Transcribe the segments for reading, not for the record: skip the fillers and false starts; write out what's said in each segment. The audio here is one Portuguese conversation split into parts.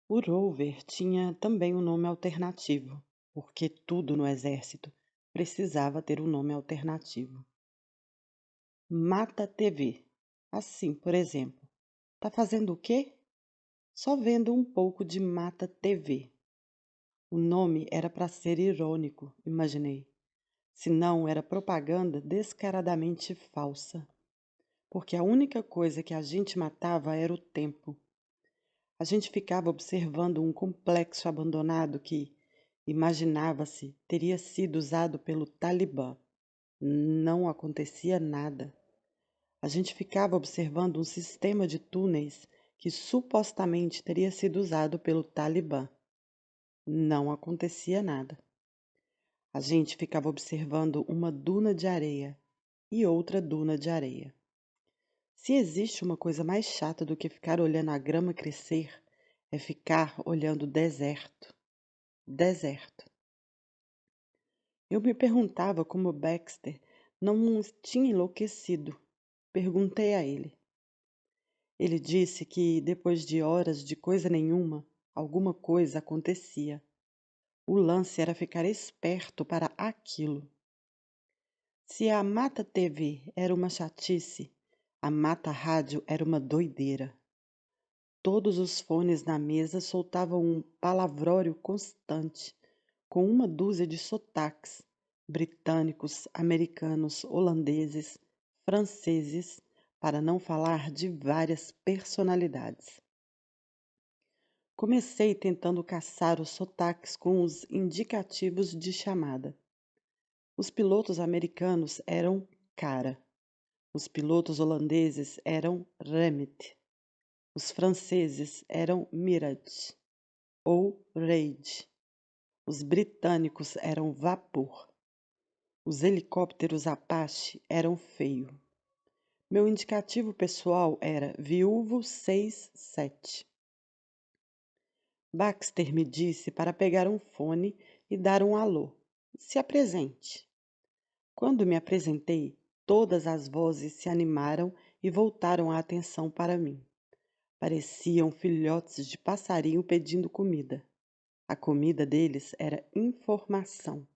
O Rover tinha também um nome alternativo, porque tudo no exército precisava ter um nome alternativo. Mata TV. Assim, por exemplo. Tá fazendo o quê? Só vendo um pouco de Mata TV. O nome era para ser irônico, imaginei. Senão era propaganda descaradamente falsa. Porque a única coisa que a gente matava era o tempo. A gente ficava observando um complexo abandonado que, imaginava-se, teria sido usado pelo Talibã. Não acontecia nada. A gente ficava observando um sistema de túneis que supostamente teria sido usado pelo Talibã. Não acontecia nada. A gente ficava observando uma duna de areia e outra duna de areia. Se existe uma coisa mais chata do que ficar olhando a grama crescer, é ficar olhando o deserto. Deserto. Eu me perguntava como Baxter não tinha enlouquecido. Perguntei a ele. Ele disse que, depois de horas de coisa nenhuma, alguma coisa acontecia. O lance era ficar esperto para aquilo. Se a Mata TV era uma chatice, a Mata Rádio era uma doideira. Todos os fones na mesa soltavam um palavrório constante, com uma dúzia de sotaques, britânicos, americanos, holandeses, franceses, para não falar de várias personalidades. Comecei tentando caçar os sotaques com os indicativos de chamada. Os pilotos americanos eram cara, os pilotos holandeses eram Remit, os franceses eram Mirage ou Raid, os britânicos eram Vapor, os helicópteros Apache eram Feio. Meu indicativo pessoal era Viúvo 67. Baxter me disse para pegar um fone e dar um alô. Se apresente. Quando me apresentei, todas as vozes se animaram e voltaram a atenção para mim. Pareciam filhotes de passarinho pedindo comida. A comida deles era informação.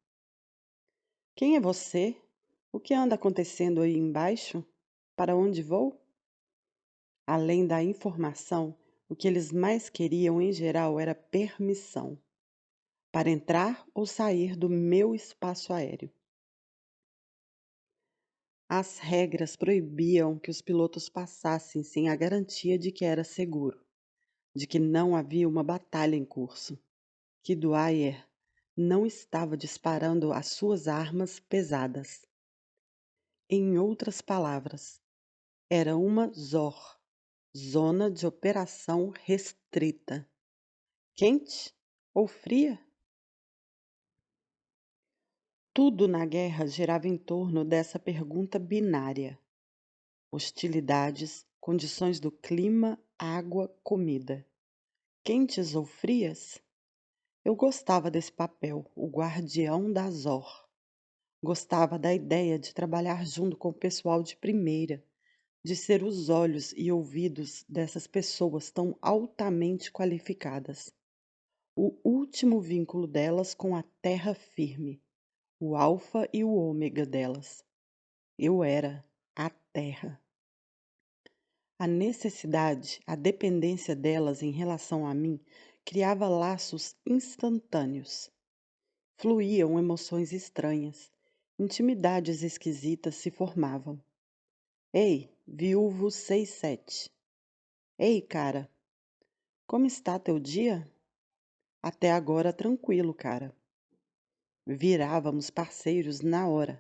Quem é você? O que anda acontecendo aí embaixo? Para onde vou? Além da informação, o que eles mais queriam em geral era permissão para entrar ou sair do meu espaço aéreo. As regras proibiam que os pilotos passassem sem a garantia de que era seguro, de que não havia uma batalha em curso, que Dwyer não estava disparando as suas armas pesadas. Em outras palavras, era uma ZOR, Zona de Operação Restrita. Quente ou fria? Tudo na guerra girava em torno dessa pergunta binária. Hostilidades, condições do clima, água, comida. Quentes ou frias? Eu gostava desse papel, o guardião da Zor. Gostava da ideia de trabalhar junto com o pessoal de primeira, de ser os olhos e ouvidos dessas pessoas tão altamente qualificadas. O último vínculo delas com a terra firme, o alfa e o ômega delas. Eu era a terra. A necessidade, a dependência delas em relação a mim criava laços instantâneos. Fluíam emoções estranhas, intimidades esquisitas se formavam. Ei, viúvo 67. Ei, cara, como está teu dia? Até agora tranquilo, cara. Virávamos parceiros na hora,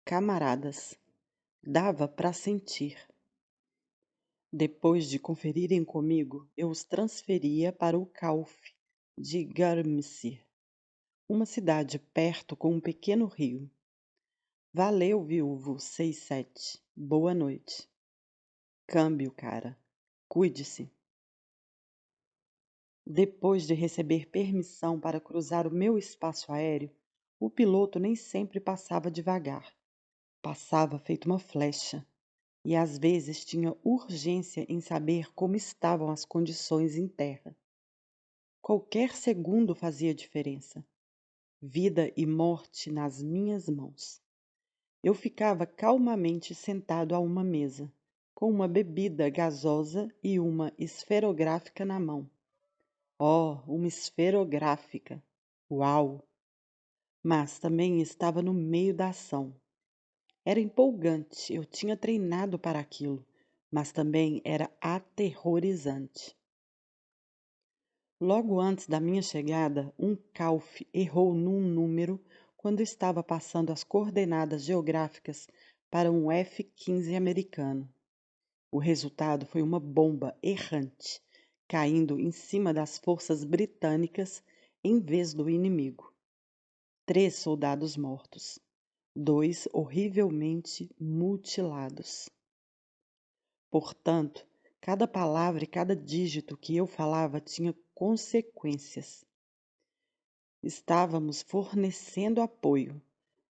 camaradas. Dava para sentir. Depois de conferirem comigo, eu os transferia para o Calf de Garmsir, uma cidade perto com um pequeno rio. Valeu, viúvo 67. Boa noite. Câmbio, cara. Cuide-se. Depois de receber permissão para cruzar o meu espaço aéreo, o piloto nem sempre passava devagar. Passava feito uma flecha. E às vezes tinha urgência em saber como estavam as condições em terra. Qualquer segundo fazia diferença. Vida e morte nas minhas mãos. Eu ficava calmamente sentado a uma mesa, com uma bebida gasosa e uma esferográfica na mão. Oh, uma esferográfica! Uau! Mas também estava no meio da ação. Era empolgante, eu tinha treinado para aquilo, mas também era aterrorizante. Logo antes da minha chegada, um calf errou num número quando estava passando as coordenadas geográficas para um F-15 americano. O resultado foi uma bomba errante, caindo em cima das forças britânicas em vez do inimigo. 3 soldados mortos, 2 horrivelmente mutilados. Portanto, cada palavra e cada dígito que eu falava tinha consequências. Estávamos fornecendo apoio,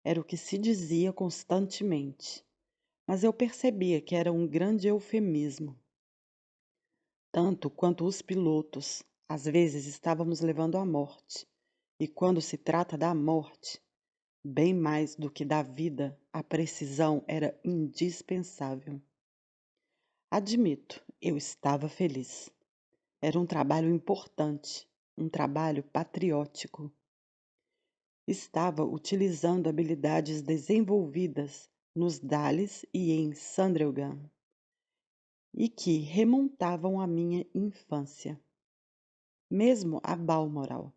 era o que se dizia constantemente, mas eu percebia que era um grande eufemismo. Tanto quanto os pilotos, às vezes estávamos levando à morte, e quando se trata da morte, bem mais do que da vida, a precisão era indispensável. Admito, eu estava feliz. Era um trabalho importante, um trabalho patriótico. Estava utilizando habilidades desenvolvidas nos Dalles e em Sandregan, e que remontavam à minha infância. Mesmo a Balmoral.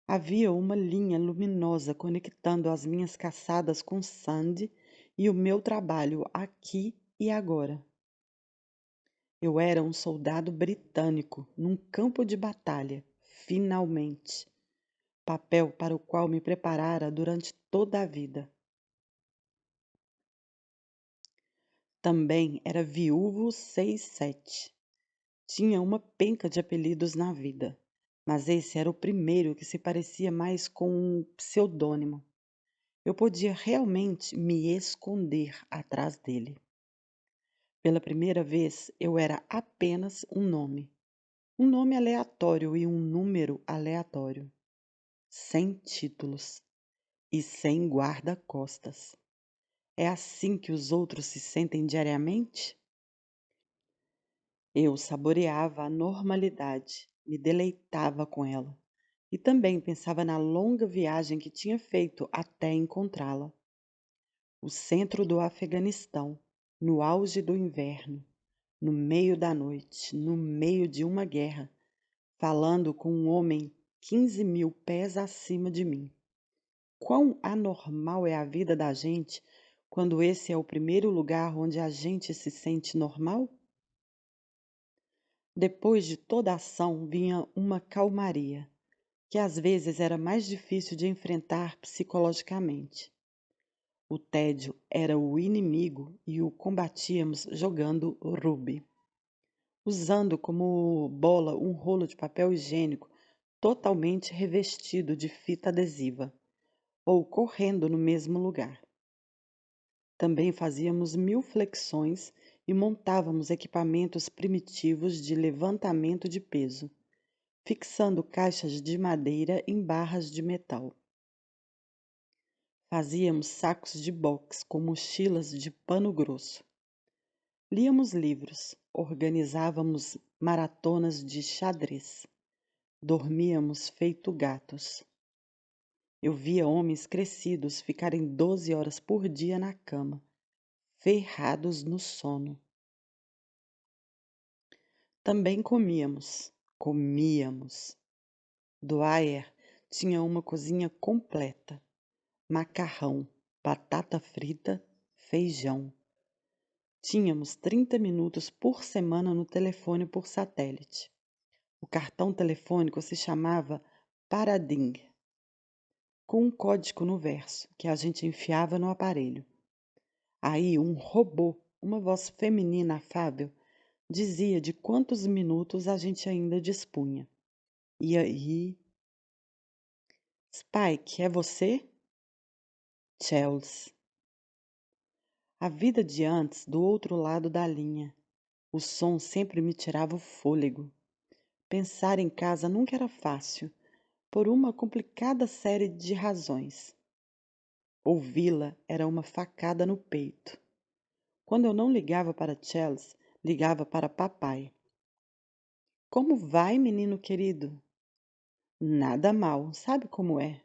Havia uma linha luminosa conectando as minhas caçadas com Sandy e o meu trabalho aqui e agora. Eu era um soldado britânico num campo de batalha, finalmente. Papel para o qual me preparara durante toda a vida. Também era viúvo 67. Tinha uma penca de apelidos na vida, mas esse era o primeiro que se parecia mais com um pseudônimo. Eu podia realmente me esconder atrás dele. Pela primeira vez, eu era apenas um nome aleatório e um número aleatório, sem títulos e sem guarda-costas. É assim que os outros se sentem diariamente? Eu saboreava a normalidade, me deleitava com ela e também pensava na longa viagem que tinha feito até encontrá-la. O centro do Afeganistão, no auge do inverno, no meio da noite, no meio de uma guerra, falando com um homem 15.000 pés acima de mim. Quão anormal é a vida da gente quando esse é o primeiro lugar onde a gente se sente normal? Depois de toda a ação vinha uma calmaria, que às vezes era mais difícil de enfrentar psicologicamente. O tédio era o inimigo e o combatíamos jogando rugby, usando como bola um rolo de papel higiênico totalmente revestido de fita adesiva, ou correndo no mesmo lugar. Também fazíamos 1000 flexões e montávamos equipamentos primitivos de levantamento de peso, fixando caixas de madeira em barras de metal. Fazíamos sacos de boxe com mochilas de pano grosso. Líamos livros, organizávamos maratonas de xadrez. Dormíamos feito gatos. Eu via homens crescidos ficarem 12 horas por dia na cama, ferrados no sono. Também comíamos. Dwyer tinha uma cozinha completa: macarrão, batata frita, feijão. Tínhamos 30 minutos por semana no telefone por satélite. O cartão telefônico se chamava Parading, com um código no verso que a gente enfiava no aparelho. Aí um robô, uma voz feminina afável, dizia de quantos minutos a gente ainda dispunha. E aí... Spike, é você? Chelsea. A vida de antes do outro lado da linha. O som sempre me tirava o fôlego. pensar em casa nunca era fácil, por uma complicada série de razões. Ouvi-la era uma facada no peito. Quando eu não ligava para Chelsea, ligava para papai. Como vai, menino querido? Nada mal, sabe como é?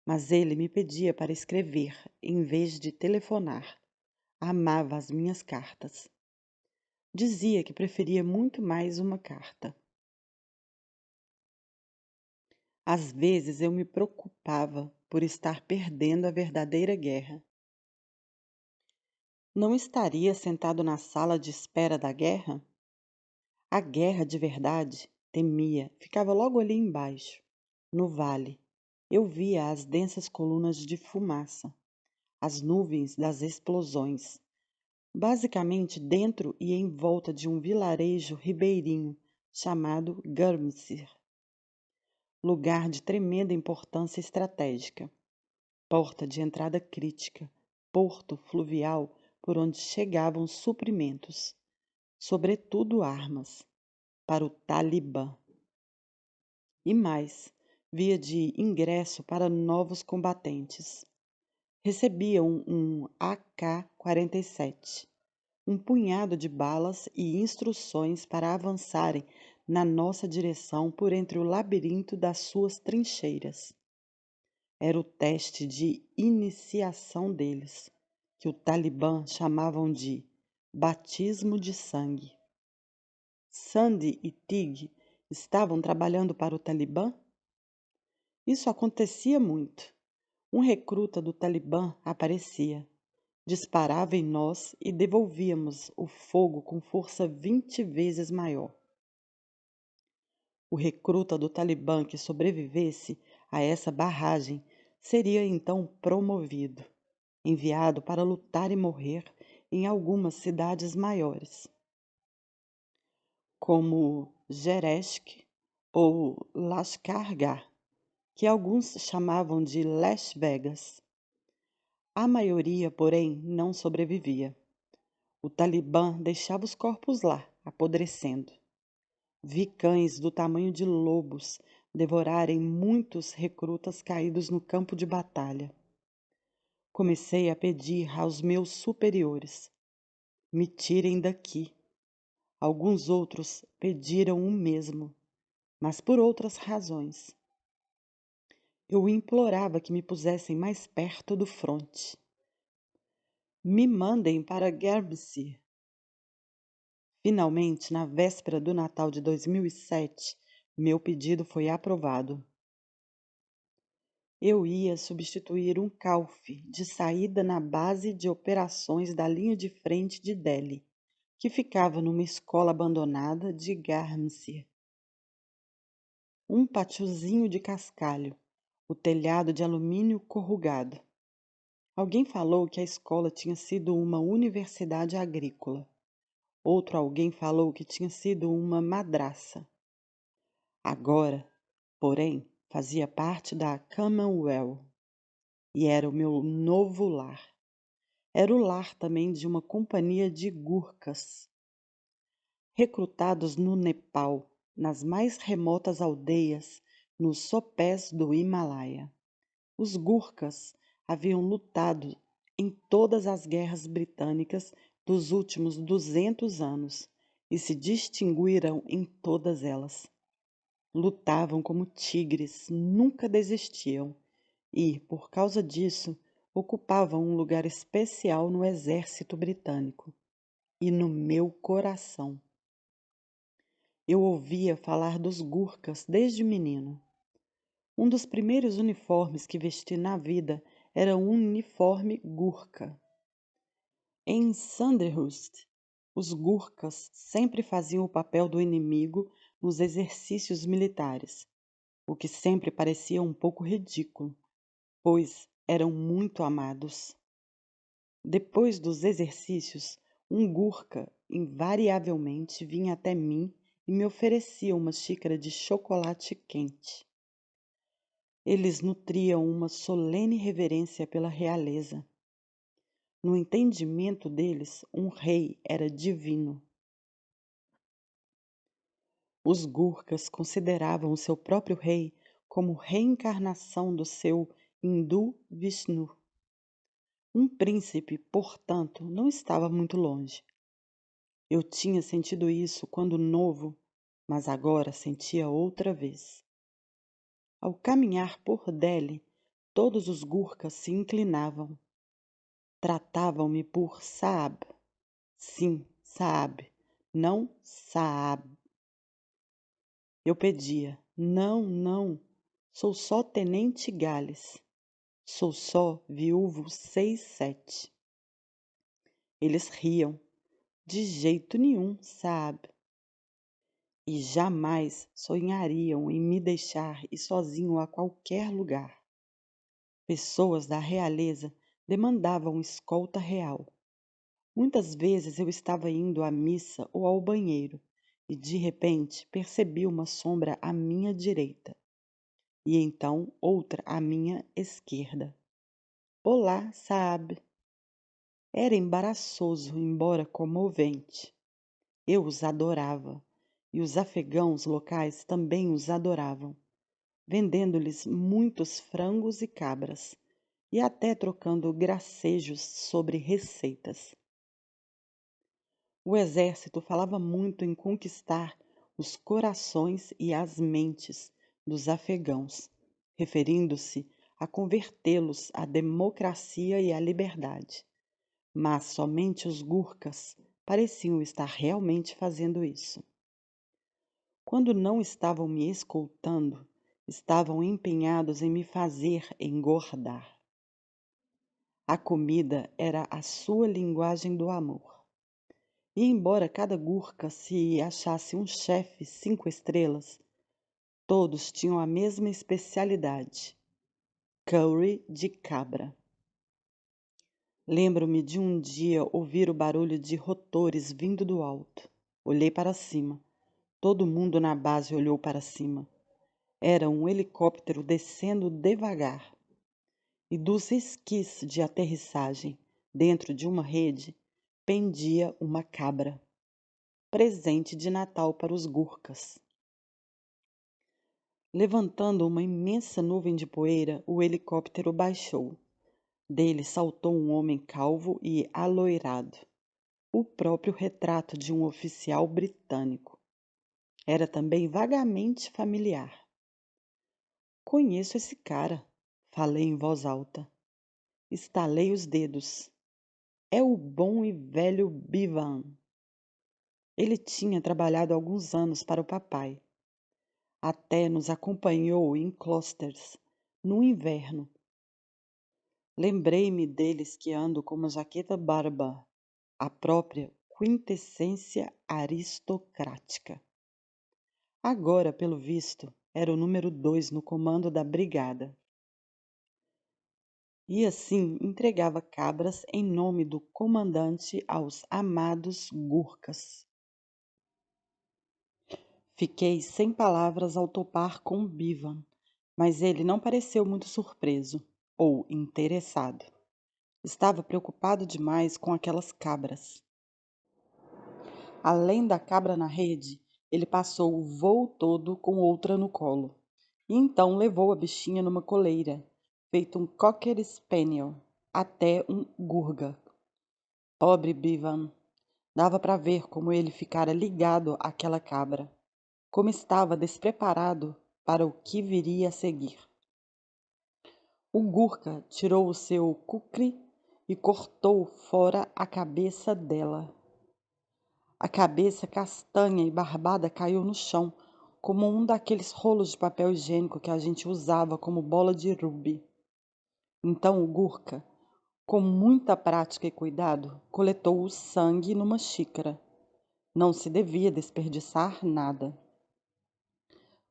Mas ele me pedia para escrever, em vez de telefonar. Amava as minhas cartas. Dizia que preferia muito mais uma carta. Às vezes eu me preocupava por estar perdendo a verdadeira guerra. Não estaria sentado na sala de espera da guerra? A guerra de verdade, temia, ficava logo ali embaixo, no vale. Eu via as densas colunas de fumaça, as nuvens das explosões, basicamente dentro e em volta de um vilarejo ribeirinho chamado Gurmsir, lugar de tremenda importância estratégica, porta de entrada crítica, porto fluvial por onde chegavam suprimentos, sobretudo armas, para o Talibã. E mais, via de ingresso para novos combatentes. Recebiam um AK-47, um punhado de balas e instruções para avançarem na nossa direção por entre o labirinto das suas trincheiras. Era o teste de iniciação deles, que o Talibã chamavam de batismo de sangue. Sandy e Tig estavam trabalhando para o Talibã? Isso acontecia muito. Um recruta do Talibã aparecia, disparava em nós e devolvíamos o fogo com força 20 vezes maior. O recruta do Talibã que sobrevivesse a essa barragem seria então promovido, enviado para lutar e morrer em algumas cidades maiores, como Gereshk ou Lashkar-Gah, que alguns chamavam de Las Vegas. A maioria, porém, não sobrevivia. O Talibã deixava os corpos lá, apodrecendo. Vi cães do tamanho de lobos devorarem muitos recrutas caídos no campo de batalha. Comecei a pedir aos meus superiores: me tirem daqui. Alguns outros pediram o mesmo, mas por outras razões. Eu implorava que me pusessem mais perto do fronte. Me mandem para Guernsey. Finalmente, na véspera do Natal de 2007, meu pedido foi aprovado. Eu ia substituir um Calf de saída na base de operações da linha de frente de Delhi, que ficava numa escola abandonada de Guernsey. Um patiozinho de cascalho, o telhado de alumínio corrugado. Alguém falou que a escola tinha sido uma universidade agrícola. Outro alguém falou que tinha sido uma madraça. Agora, porém, fazia parte da Commonwealth e era o meu novo lar. Era o lar também de uma companhia de Gurkhas, recrutados no Nepal, nas mais remotas aldeias, nos sopés do Himalaia. Os Gurkhas haviam lutado em todas as guerras britânicas dos últimos 200 anos e se distinguiram em todas elas. Lutavam como tigres, nunca desistiam e, por causa disso, ocupavam um lugar especial no exército britânico e no meu coração. Eu ouvia falar dos Gurkhas desde menino. Um dos primeiros uniformes que vesti na vida era um uniforme Gurkha. Em Sandhurst, os Gurkhas sempre faziam o papel do inimigo nos exercícios militares, o que sempre parecia um pouco ridículo, pois eram muito amados. Depois dos exercícios, um Gurkha invariavelmente vinha até mim e me oferecia uma xícara de chocolate quente. Eles nutriam uma solene reverência pela realeza. No entendimento deles, um rei era divino. Os Gurkhas consideravam o seu próprio rei como reencarnação do seu hindu Vishnu. Um príncipe, portanto, não estava muito longe. Eu tinha sentido isso quando novo, mas agora sentia outra vez. Ao caminhar por Delhi, todos os Gurkhas se inclinavam. Tratavam-me por Saab. Sim, Saab, não Saab. Eu pedia: não, não, sou só Tenente Gales. Sou só viúvo 67. Eles riam. De jeito nenhum, Saab. E jamais sonhariam em me deixar ir sozinho a qualquer lugar. Pessoas da realeza demandavam escolta real. Muitas vezes eu estava indo à missa ou ao banheiro e de repente percebi uma sombra à minha direita e então outra à minha esquerda. Olá, Saab! Era embaraçoso, embora comovente. Eu os adorava e os afegãos locais também os adoravam, vendendo-lhes muitos frangos e cabras e até trocando gracejos sobre receitas. O exército falava muito em conquistar os corações e as mentes dos afegãos, referindo-se a convertê-los à democracia e à liberdade. Mas somente os Gurkhas pareciam estar realmente fazendo isso. Quando não estavam me escoltando, estavam empenhados em me fazer engordar. A comida era a sua linguagem do amor. E embora cada Gurkha se achasse um chefe 5 estrelas, todos tinham a mesma especialidade: curry de cabra. Lembro-me de um dia ouvir o barulho de rotores vindo do alto. Olhei para cima. Todo mundo na base olhou para cima. Era um helicóptero descendo devagar. E dos esquis de aterrissagem, dentro de uma rede, pendia uma cabra. Presente de Natal para os Gurkhas. Levantando uma imensa nuvem de poeira, o helicóptero baixou. Dele saltou um homem calvo e aloirado, o próprio retrato de um oficial britânico. Era também vagamente familiar. Conheço esse cara, falei em voz alta. Estalei os dedos. É o bom e velho Bivan. Ele tinha trabalhado alguns anos para o papai. Até nos acompanhou em Closters, no inverno. Lembrei-me dele esquiando com uma jaqueta barba, a própria quintessência aristocrática. Agora, pelo visto, era o número 2 no comando da brigada. E assim entregava cabras em nome do comandante aos amados Gurkhas. Fiquei sem palavras ao topar com Bivan, mas ele não pareceu muito surpreso ou interessado. Estava preocupado demais com aquelas cabras. Além da cabra na rede, ele passou o voo todo com outra no colo. E então levou a bichinha numa coleira, feito um Cocker Spaniel, até um Gurga. Pobre Bivan! Dava para ver como ele ficara ligado àquela cabra, como estava despreparado para o que viria a seguir. O Gurkha tirou o seu kukri e cortou fora a cabeça dela. A cabeça castanha e barbada caiu no chão, como um daqueles rolos de papel higiênico que a gente usava como bola de rugby. Então o Gurkha, com muita prática e cuidado, coletou o sangue numa xícara. Não se devia desperdiçar nada.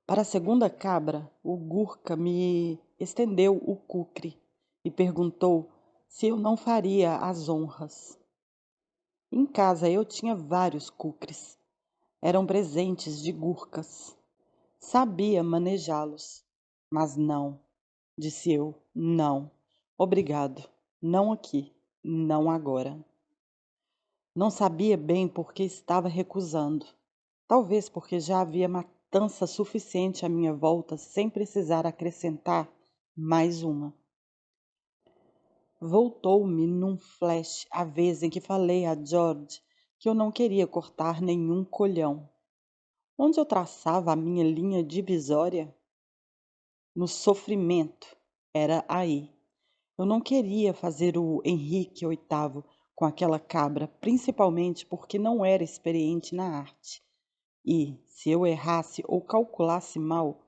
Para a segunda cabra, o Gurkha me estendeu o kukri e perguntou se eu não faria as honras. Em casa eu tinha vários kukris. Eram presentes de Gurkhas. Sabia manejá-los. Mas não, disse eu, não. Obrigado. Não aqui. Não agora. Não sabia bem por que estava recusando. Talvez porque já havia matança suficiente à minha volta sem precisar acrescentar mais uma. Voltou-me num flash a vez em que falei a George que eu não queria cortar nenhum colhão. Onde eu traçava a minha linha divisória? No sofrimento. Era aí. Eu não queria fazer o Henrique VIII com aquela cabra, principalmente porque não era experiente na arte. E, se eu errasse ou calculasse mal,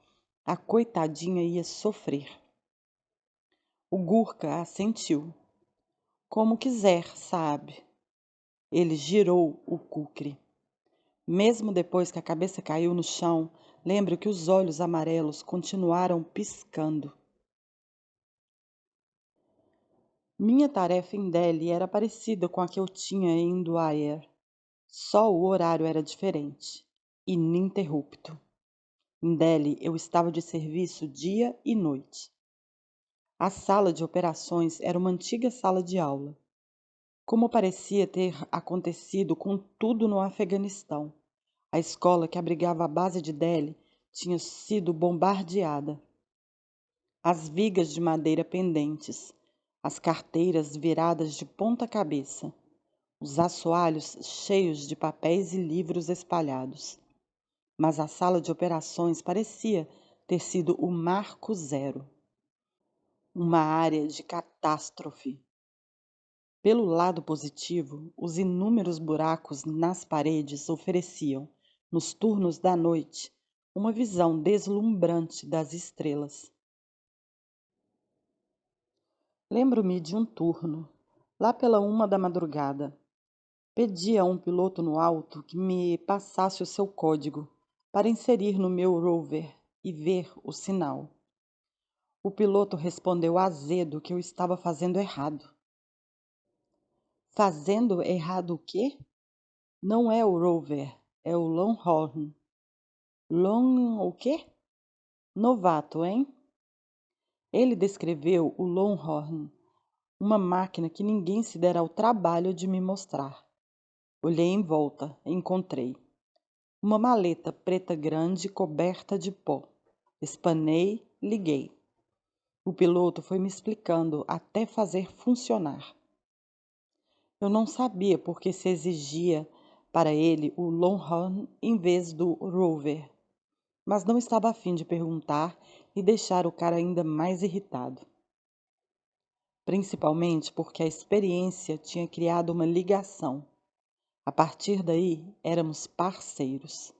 a coitadinha ia sofrer. O Gurca assentiu. Como quiser, sabe? Ele girou o cúcre. Mesmo depois que a cabeça caiu no chão, lembro que os olhos amarelos continuaram piscando. Minha tarefa em Delhi era parecida com a que eu tinha em Dwyer. Só o horário era diferente, ininterrupto. Em Delhi eu estava de serviço dia e noite. A sala de operações era uma antiga sala de aula. Como parecia ter acontecido com tudo no Afeganistão, a escola que abrigava a base de Delhi tinha sido bombardeada. As vigas de madeira pendentes, as carteiras viradas de ponta cabeça, os assoalhos cheios de papéis e livros espalhados. Mas a sala de operações parecia ter sido o marco zero, uma área de catástrofe. Pelo lado positivo, os inúmeros buracos nas paredes ofereciam, nos turnos da noite, uma visão deslumbrante das estrelas. Lembro-me de um turno, lá pela 1 da madrugada. Pedi a um piloto no alto que me passasse o seu código para inserir no meu rover e ver o sinal. O piloto respondeu azedo que eu estava fazendo errado. Fazendo errado o quê? Não é o rover, é o Longhorn. Long o quê? Novato, hein? Ele descreveu o Longhorn, uma máquina que ninguém se dera ao trabalho de me mostrar. Olhei em volta, encontrei uma maleta preta grande coberta de pó. Espanei, liguei. O piloto foi me explicando até fazer funcionar. Eu não sabia por que se exigia para ele o Longhorn em vez do Rover, mas não estava a fim de perguntar e deixar o cara ainda mais irritado. Principalmente porque a experiência tinha criado uma ligação. A partir daí, éramos parceiros.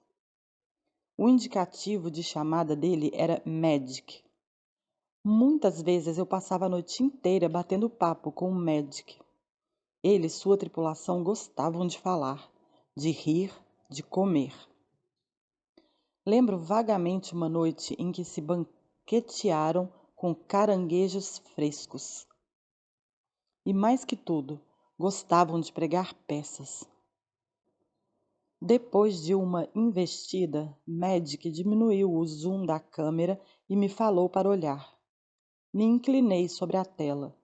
O indicativo de chamada dele era Magic. Muitas vezes eu passava a noite inteira batendo papo com o Magic. Ele e sua tripulação gostavam de falar, de rir, de comer. Lembro vagamente uma noite em que se banquetearam com caranguejos frescos. E mais que tudo, gostavam de pregar peças. Depois de uma investida, Magic diminuiu o zoom da câmera e me falou para olhar. Me inclinei sobre a tela.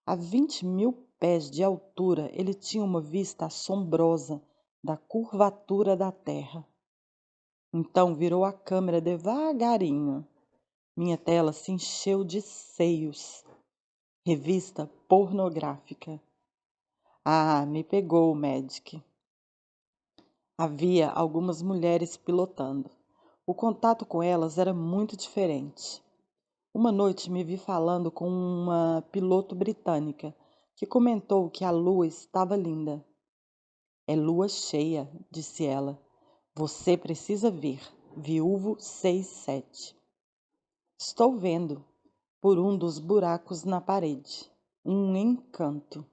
A 20.000 pés de altura, ele tinha uma vista assombrosa da curvatura da Terra. Então virou a câmera devagarinho. Minha tela se encheu de seios. Revista pornográfica. Ah, me pegou o Magic. Havia algumas mulheres pilotando. O contato com elas era muito diferente. Uma noite me vi falando com uma piloto britânica que comentou que a lua estava linda. É lua cheia, disse ela. Você precisa ver. Viúvo 67. Estou vendo, por um dos buracos na parede. Um encanto.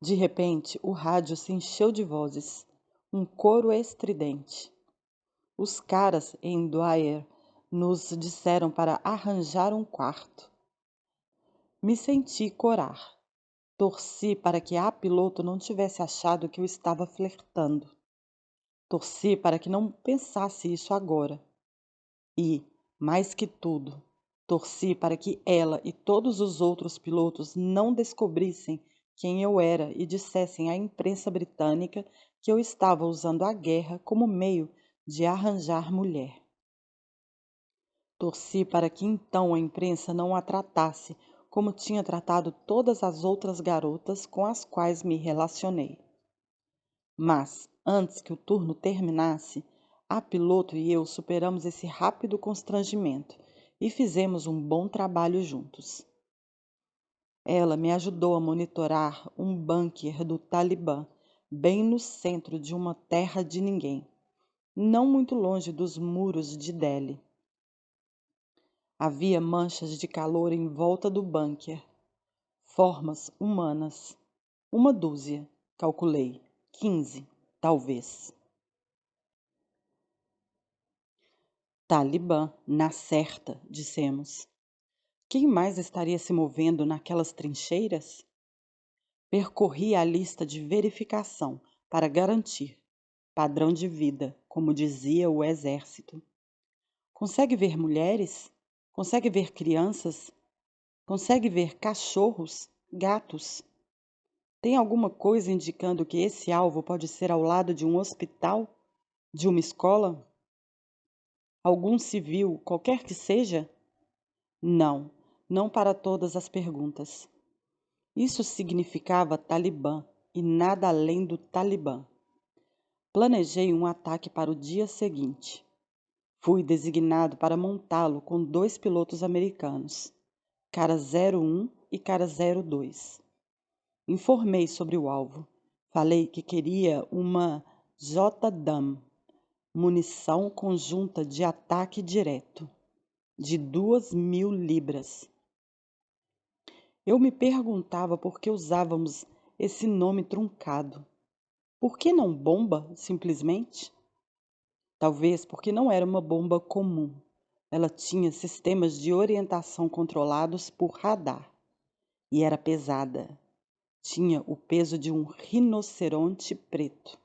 De repente, o rádio se encheu de vozes. Um coro estridente. Os caras em Dwyer nos disseram para arranjar um quarto. Me senti corar. Torci para que a piloto não tivesse achado que eu estava flertando. Torci para que não pensasse isso agora. E, mais que tudo, torci para que ela e todos os outros pilotos não descobrissem quem eu era e dissessem à imprensa britânica que eu estava usando a guerra como meio de arranjar mulher. Torci para que então a imprensa não a tratasse como tinha tratado todas as outras garotas com as quais me relacionei. Mas, antes que o turno terminasse, a piloto e eu superamos esse rápido constrangimento e fizemos um bom trabalho juntos. Ela me ajudou a monitorar um bunker do Talibã, bem no centro de uma terra de ninguém, não muito longe dos muros de Delhi. Havia manchas de calor em volta do bunker, formas humanas. Uma dúzia, calculei, 15, talvez. Talibã, na certa, dissemos. Quem mais estaria se movendo naquelas trincheiras? Percorri a lista de verificação para garantir padrão de vida, como dizia o exército. Consegue ver mulheres? Consegue ver crianças? Consegue ver cachorros, gatos? Tem alguma coisa indicando que esse alvo pode ser ao lado de um hospital? De uma escola? Algum civil, qualquer que seja? Não, não para todas as perguntas. Isso significava Talibã e nada além do Talibã. Planejei um ataque para o dia seguinte. Fui designado para montá-lo com 2 pilotos americanos, cara 01 e cara 02. Informei sobre o alvo. Falei que queria uma JDAM, munição conjunta de ataque direto, de 2.000 libras. Eu me perguntava por que usávamos esse nome truncado. Por que não bomba, simplesmente? Talvez porque não era uma bomba comum. Ela tinha sistemas de orientação controlados por radar. E era pesada. Tinha o peso de um rinoceronte preto.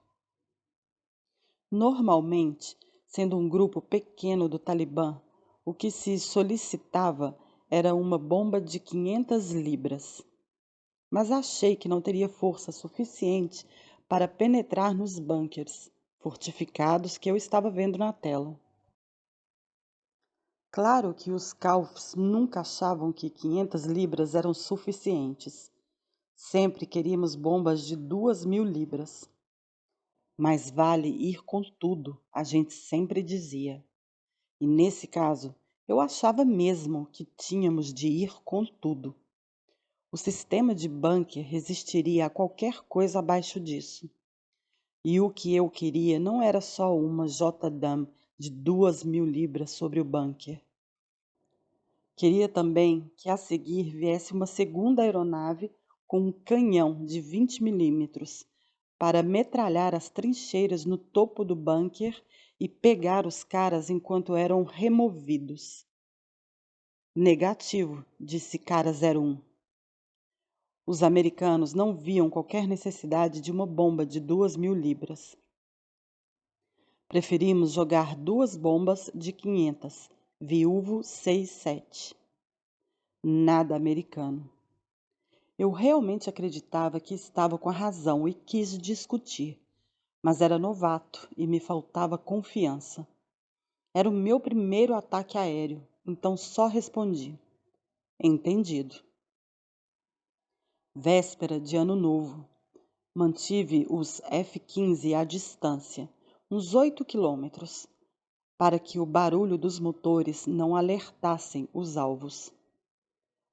Normalmente, sendo um grupo pequeno do Talibã, o que se solicitava era uma bomba de 500 libras. Mas achei que não teria força suficiente para penetrar nos bunkers fortificados que eu estava vendo na tela. Claro que os Kaufs nunca achavam que 500 libras eram suficientes. Sempre queríamos bombas de 2.000 libras. Mais vale ir com tudo, a gente sempre dizia. E nesse caso, eu achava mesmo que tínhamos de ir com tudo. O sistema de bunker resistiria a qualquer coisa abaixo disso. E o que eu queria não era só uma JDAM de 2.000 libras sobre o bunker. Queria também que a seguir viesse uma segunda aeronave com um canhão de 20 milímetros para metralhar as trincheiras no topo do bunker e pegar os caras enquanto eram removidos. Negativo, disse cara 01. Os americanos não viam qualquer necessidade de uma bomba de 2.000 libras. Preferimos jogar 2 bombas de 500, Viúvo 67. Nada americano. Eu realmente acreditava que estava com a razão e quis discutir, mas era novato e me faltava confiança. Era o meu primeiro ataque aéreo, então só respondi: entendido. Véspera de Ano Novo. Mantive os F-15 à distância, uns 8 quilômetros, para que o barulho dos motores não alertassem os alvos.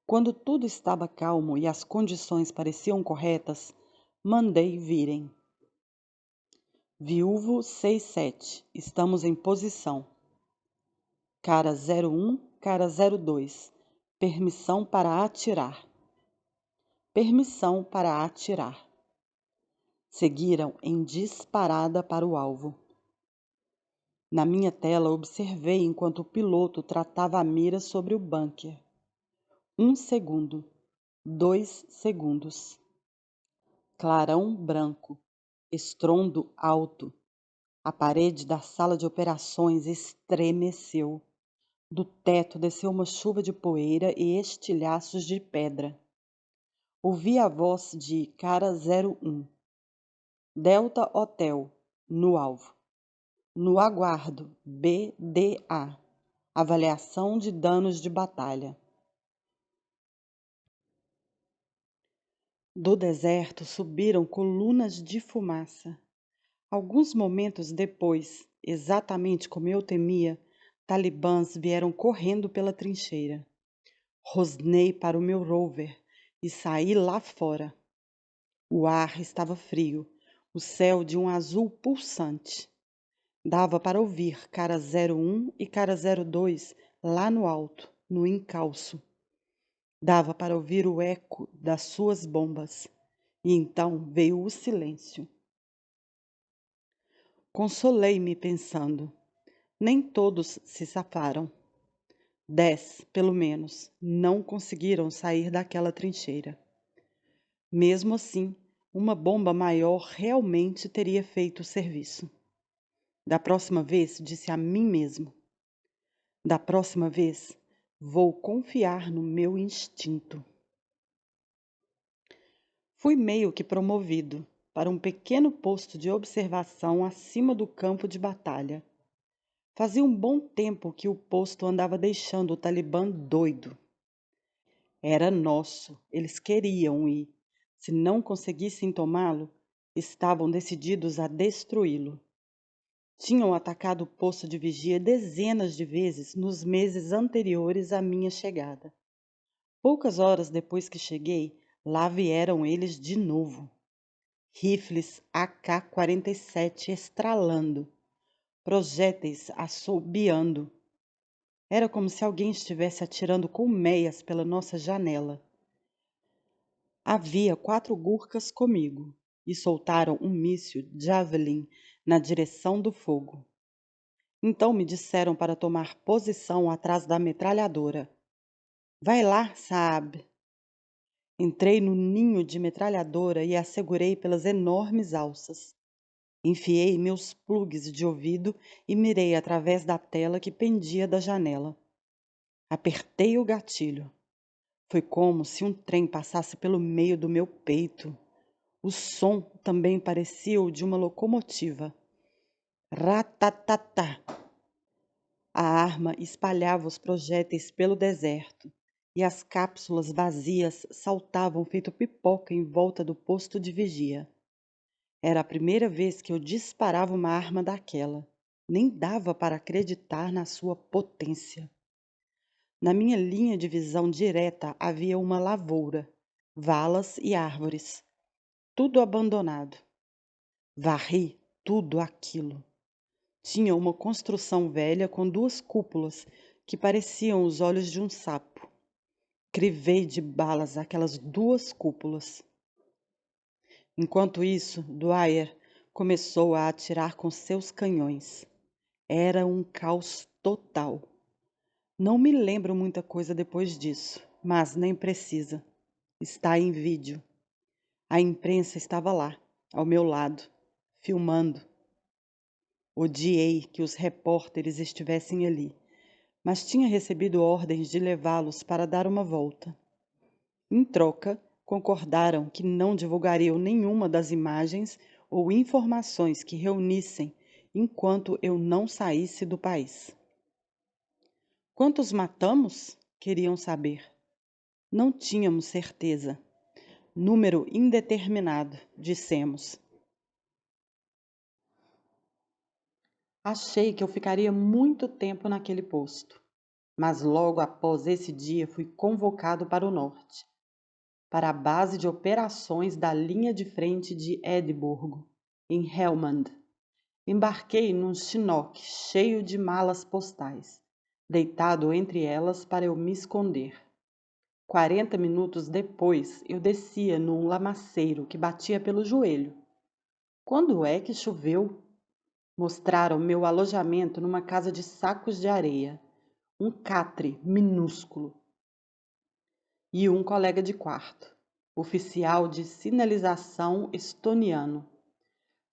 Quando tudo estava calmo e as condições pareciam corretas, mandei virem. Viúvo 67, estamos em posição. Cara 01, cara 02, permissão para atirar. Permissão para atirar. Seguiram em disparada para o alvo. Na minha tela observei enquanto o piloto tratava a mira sobre o bunker. 1 segundo, 2 segundos. Clarão branco, estrondo alto. A parede da sala de operações estremeceu. Do teto desceu uma chuva de poeira e estilhaços de pedra. Ouvi a voz de cara 01. Delta Hotel, no alvo. No aguardo, BDA. Avaliação de danos de batalha. Do deserto subiram colunas de fumaça. Alguns momentos depois, exatamente como eu temia, talibãs vieram correndo pela trincheira. Rosnei para o meu rover e saí lá fora. O ar estava frio, o céu de um azul pulsante. Dava para ouvir cara 01 e cara 02 lá no alto, no encalço. Dava para ouvir o eco das suas bombas. E então veio o silêncio. Consolei-me pensando, nem todos se safaram. 10, pelo menos, não conseguiram sair daquela trincheira. Mesmo assim, uma bomba maior realmente teria feito o serviço. Da próxima vez, disse a mim mesmo. Da próxima vez, vou confiar no meu instinto. Fui meio que promovido para um pequeno posto de observação acima do campo de batalha. Fazia um bom tempo que o posto andava deixando o Talibã doido. Era nosso, eles queriam ir. Se não conseguissem tomá-lo, estavam decididos a destruí-lo. Tinham atacado o posto de vigia dezenas de vezes nos meses anteriores à minha chegada. Poucas horas depois que cheguei, lá vieram eles de novo. Rifles AK-47 estralando, projéteis assobiando. Era como se alguém estivesse atirando colmeias pela nossa janela. Havia 4 gurkas comigo e soltaram um míssil Javelin na direção do fogo. Então me disseram para tomar posição atrás da metralhadora. Vai lá, Saab. Entrei no ninho de metralhadora e a segurei pelas enormes alças. Enfiei meus plugs de ouvido e mirei através da tela que pendia da janela. Apertei o gatilho. Foi como se um trem passasse pelo meio do meu peito. O som também parecia o de uma locomotiva. Ratatatá! A arma espalhava os projéteis pelo deserto, e as cápsulas vazias saltavam feito pipoca em volta do posto de vigia. Era a primeira vez que eu disparava uma arma daquela. Nem dava para acreditar na sua potência. Na minha linha de visão direta havia uma lavoura, valas e árvores. Tudo abandonado. Varri tudo aquilo. Tinha uma construção velha com 2 cúpulas que pareciam os olhos de um sapo. Crivei de balas aquelas 2 cúpulas. Enquanto isso, Dwyer começou a atirar com seus canhões. Era um caos total. Não me lembro muita coisa depois disso, mas nem precisa. Está em vídeo. A imprensa estava lá, ao meu lado, filmando. Odiei que os repórteres estivessem ali, mas tinha recebido ordens de levá-los para dar uma volta. Em troca, concordaram que não divulgariam nenhuma das imagens ou informações que reunissem enquanto eu não saísse do país. Quantos matamos? Queriam saber. Não tínhamos certeza. Número indeterminado, dissemos. Achei que eu ficaria muito tempo naquele posto, mas logo após esse dia fui convocado para o norte, para a base de operações da linha de frente de Edimburgo, em Helmand. Embarquei num Chinook cheio de malas postais, deitado entre elas para eu me esconder. 40 minutos depois, eu descia num lamaceiro que batia pelo joelho. Quando é que choveu? Mostraram meu alojamento numa casa de sacos de areia, um catre minúsculo. E um colega de quarto, oficial de sinalização estoniano.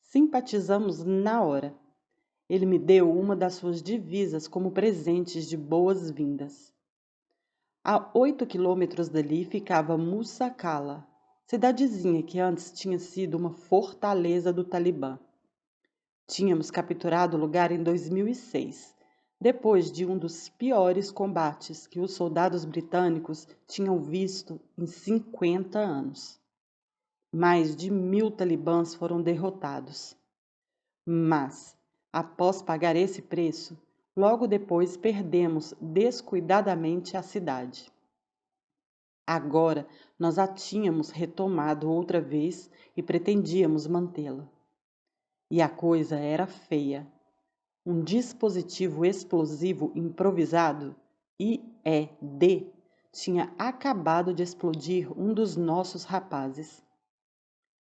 Simpatizamos na hora. Ele me deu uma das suas divisas como presentes de boas-vindas. A 8 quilômetros dali ficava Musa Qala, cidadezinha que antes tinha sido uma fortaleza do Talibã. Tínhamos capturado o lugar em 2006, depois de um dos piores combates que os soldados britânicos tinham visto em 50 anos. Mais de 1.000 talibãs foram derrotados. Mas, após pagar esse preço, logo depois perdemos descuidadamente a cidade. Agora nós a tínhamos retomado outra vez e pretendíamos mantê-la. E a coisa era feia. Um dispositivo explosivo improvisado, IED, tinha acabado de explodir um dos nossos rapazes.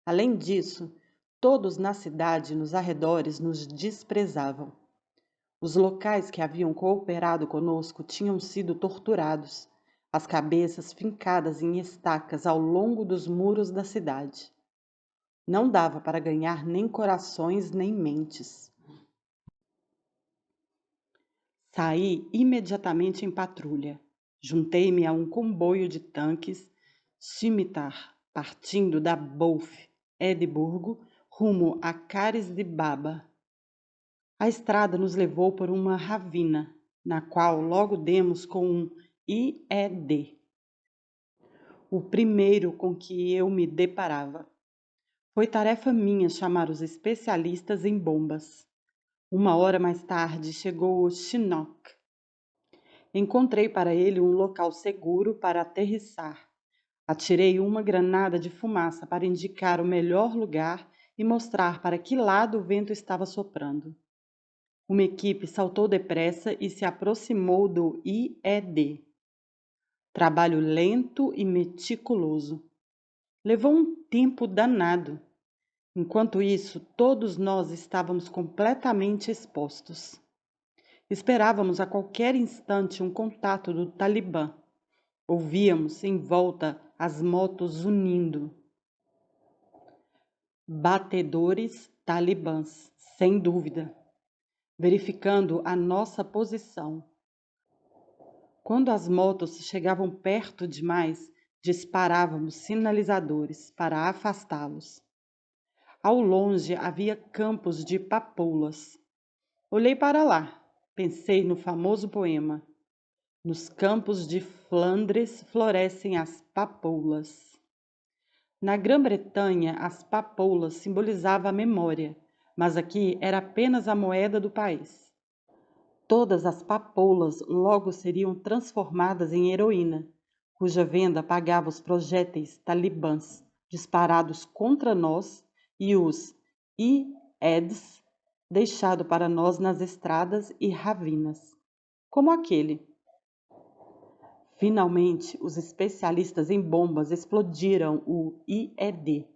Além disso, todos na cidade e nos arredores nos desprezavam. Os locais que haviam cooperado conosco tinham sido torturados, as cabeças fincadas em estacas ao longo dos muros da cidade. Não dava para ganhar nem corações nem mentes. Saí imediatamente em patrulha. Juntei-me a um comboio de tanques Scimitar, partindo da Bolf, Edimburgo, rumo a Cares de Baba. A estrada nos levou por uma ravina, na qual logo demos com um IED, o primeiro com que eu me deparava. Foi tarefa minha chamar os especialistas em bombas. 1 hora mais tarde chegou o Chinook. Encontrei para ele um local seguro para aterrissar. Atirei uma granada de fumaça para indicar o melhor lugar e mostrar para que lado o vento estava soprando. Uma equipe saltou depressa e se aproximou do IED. Trabalho lento e meticuloso. Levou um tempo danado. Enquanto isso, todos nós estávamos completamente expostos. Esperávamos a qualquer instante um contato do Talibã. Ouvíamos em volta as motos unindo. Batedores talibãs, sem dúvida, verificando a nossa posição. Quando as motos chegavam perto demais, disparávamos sinalizadores para afastá-los. Ao longe havia campos de papoulas. Olhei para lá, pensei no famoso poema. Nos campos de Flandres florescem as papoulas. Na Grã-Bretanha, as papoulas simbolizavam a memória, mas aqui era apenas a moeda do país. Todas as papoulas logo seriam transformadas em heroína, cuja venda pagava os projéteis talibãs disparados contra nós e os IEDs deixados para nós nas estradas e ravinas, como aquele. Finalmente, os especialistas em bombas explodiram o IED.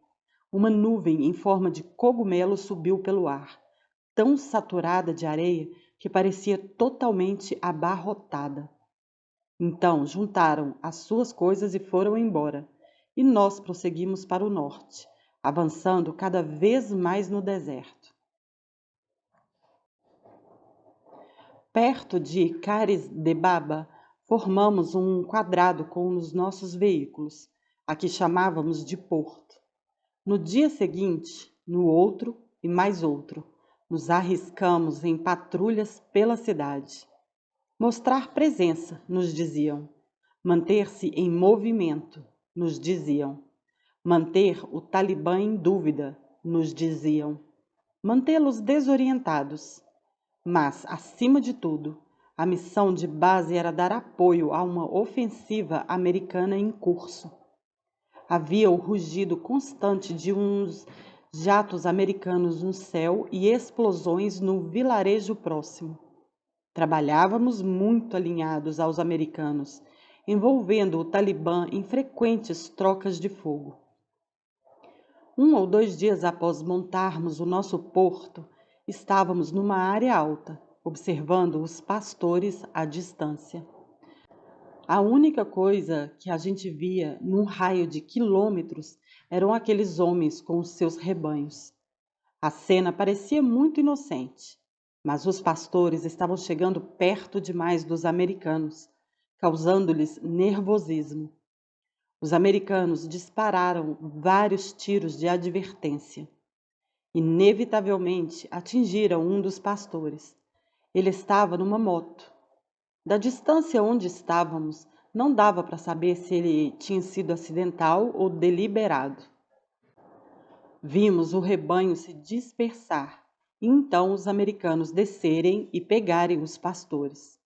Uma nuvem em forma de cogumelo subiu pelo ar, tão saturada de areia que parecia totalmente abarrotada. Então juntaram as suas coisas e foram embora, e nós prosseguimos para o norte, avançando cada vez mais no deserto. Perto de Cares de Baba, formamos um quadrado com os nossos veículos, a que chamávamos de porto. No dia seguinte, no outro e mais outro, nos arriscamos em patrulhas pela cidade. Mostrar presença, nos diziam. Manter-se em movimento, nos diziam. Manter o Talibã em dúvida, nos diziam. Mantê-los desorientados. Mas, acima de tudo, a missão de base era dar apoio a uma ofensiva americana em curso. Havia o rugido constante de uns jatos americanos no céu e explosões no vilarejo próximo. Trabalhávamos muito alinhados aos americanos, envolvendo o Talibã em frequentes trocas de fogo. 1 ou 2 dias após montarmos o nosso porto, estávamos numa área alta, observando os pastores à distância. A única coisa que a gente via num raio de quilômetros eram aqueles homens com os seus rebanhos. A cena parecia muito inocente, mas os pastores estavam chegando perto demais dos americanos, causando-lhes nervosismo. Os americanos dispararam vários tiros de advertência. Inevitavelmente atingiram um dos pastores. Ele estava numa moto. Da distância onde estávamos, não dava para saber se ele tinha sido acidental ou deliberado. Vimos o rebanho se dispersar e então os americanos descerem e pegarem os pastores.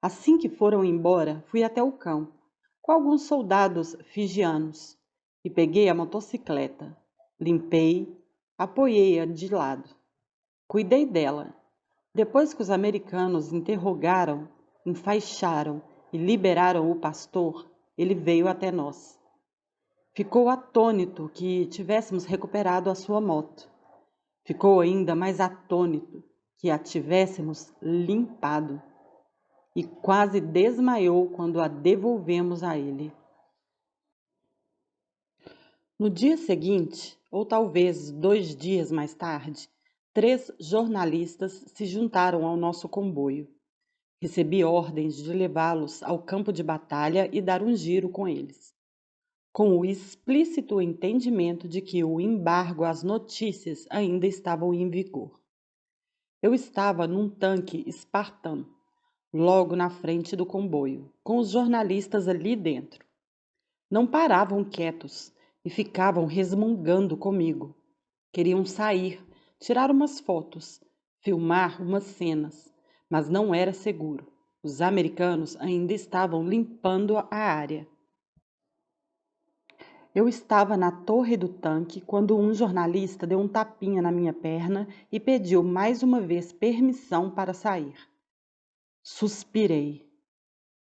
Assim que foram embora, fui até o campo, com alguns soldados fijianos, e peguei a motocicleta. Limpei, apoiei-a de lado. Cuidei dela. Depois que os americanos interrogaram, enfaixaram e liberaram o pastor, ele veio até nós. Ficou atônito que tivéssemos recuperado a sua moto. Ficou ainda mais atônito que a tivéssemos limpado. E quase desmaiou quando a devolvemos a ele. No dia seguinte, ou talvez 2 dias mais tarde, 3 jornalistas se juntaram ao nosso comboio. Recebi ordens de levá-los ao campo de batalha e dar um giro com eles, com o explícito entendimento de que o embargo às notícias ainda estava em vigor. Eu estava num tanque Spartan, logo na frente do comboio, com os jornalistas ali dentro. Não paravam quietos e ficavam resmungando comigo. Queriam sair, tirar umas fotos, filmar umas cenas, mas não era seguro. Os americanos ainda estavam limpando a área. Eu estava na torre do tanque quando um jornalista deu um tapinha na minha perna e pediu mais uma vez permissão para sair. Suspirei.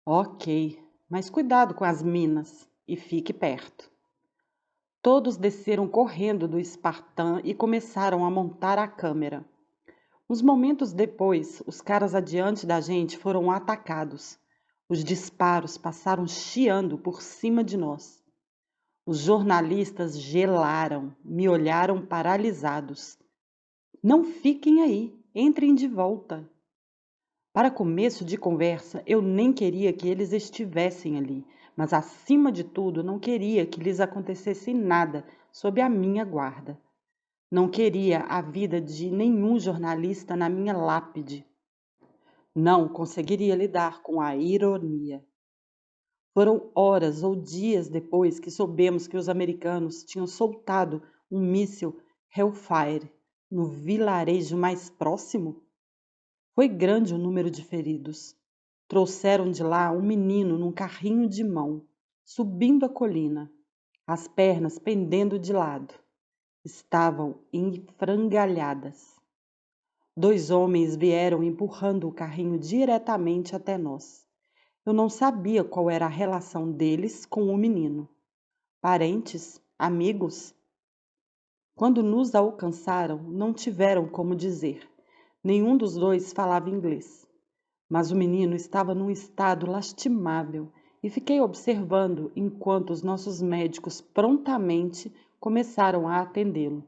Ok, mas cuidado com as minas e fique perto. Todos desceram correndo do Spartan e começaram a montar a câmera. Uns momentos depois, os caras adiante da gente foram atacados. Os disparos passaram chiando por cima de nós. Os jornalistas gelaram, me olharam paralisados. Não fiquem aí, entrem de volta. Para começo de conversa, eu nem queria que eles estivessem ali, mas acima de tudo, não queria que lhes acontecesse nada sob a minha guarda. Não queria a vida de nenhum jornalista na minha lápide. Não conseguiria lidar com a ironia. Foram horas ou dias depois que soubemos que os americanos tinham soltado um míssil Hellfire no vilarejo mais próximo. Foi grande o número de feridos. Trouxeram de lá um menino num carrinho de mão, subindo a colina, as pernas pendendo de lado. Estavam enfrangalhadas. 2 homens vieram empurrando o carrinho diretamente até nós. Eu não sabia qual era a relação deles com o menino. Parentes? Amigos? Quando nos alcançaram, não tiveram como dizer. Nenhum dos dois falava inglês. Mas o menino estava num estado lastimável e fiquei observando enquanto os nossos médicos prontamente começaram a atendê-lo.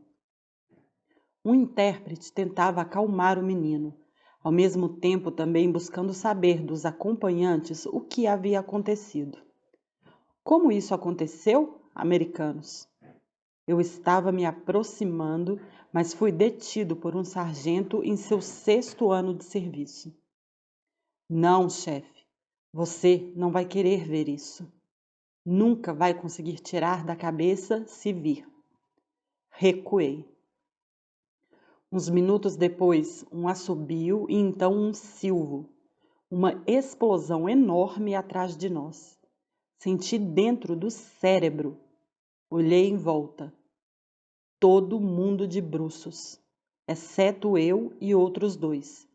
Um intérprete tentava acalmar o menino, ao mesmo tempo também buscando saber dos acompanhantes o que havia acontecido. Como isso aconteceu, americanos? Eu estava me aproximando, mas fui detido por um sargento em seu 6º ano de serviço. Não, chefe, você não vai querer ver isso. Nunca vai conseguir tirar da cabeça se vir. Recuei. Uns minutos depois, um assobio e então um silvo. Uma explosão enorme atrás de nós. Senti dentro do cérebro. Olhei em volta. Todo mundo de bruços, exceto eu e outros 2.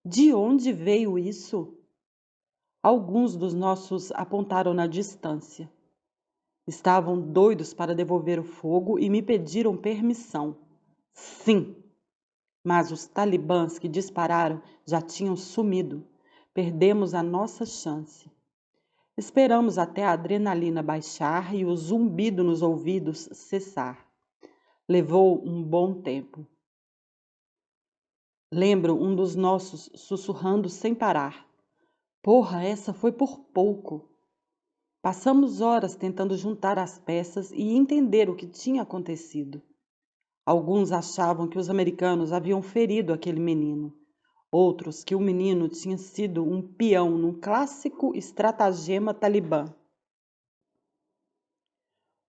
De onde veio isso? Alguns dos nossos apontaram na distância. Estavam doidos para devolver o fogo e me pediram permissão. Sim, mas os talibãs que dispararam já tinham sumido. Perdemos a nossa chance. Esperamos até a adrenalina baixar e o zumbido nos ouvidos cessar. Levou um bom tempo. Lembro um dos nossos sussurrando sem parar. Porra, essa foi por pouco. Passamos horas tentando juntar as peças e entender o que tinha acontecido. Alguns achavam que os americanos haviam ferido aquele menino. Outros que o menino tinha sido um peão num clássico estratagema talibã.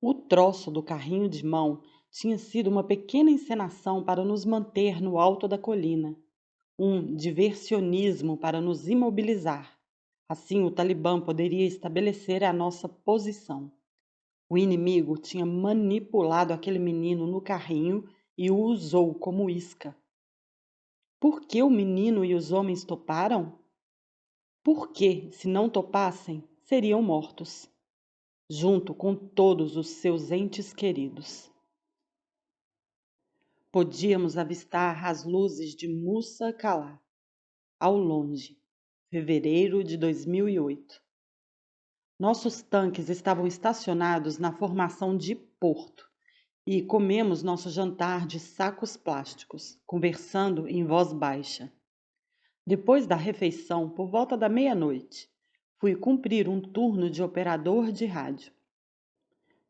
O troço do carrinho de mão tinha sido uma pequena encenação para nos manter no alto da colina, um diversionismo para nos imobilizar. Assim, o Talibã poderia estabelecer a nossa posição. O inimigo tinha manipulado aquele menino no carrinho e o usou como isca. Por que o menino e os homens toparam? Porque, se não topassem, seriam mortos, junto com todos os seus entes queridos. Podíamos avistar as luzes de Musa Calá, ao longe, fevereiro de 2008. Nossos tanques estavam estacionados na formação de porto e comemos nosso jantar de sacos plásticos, conversando em voz baixa. Depois da refeição, por volta da meia-noite, fui cumprir um turno de operador de rádio.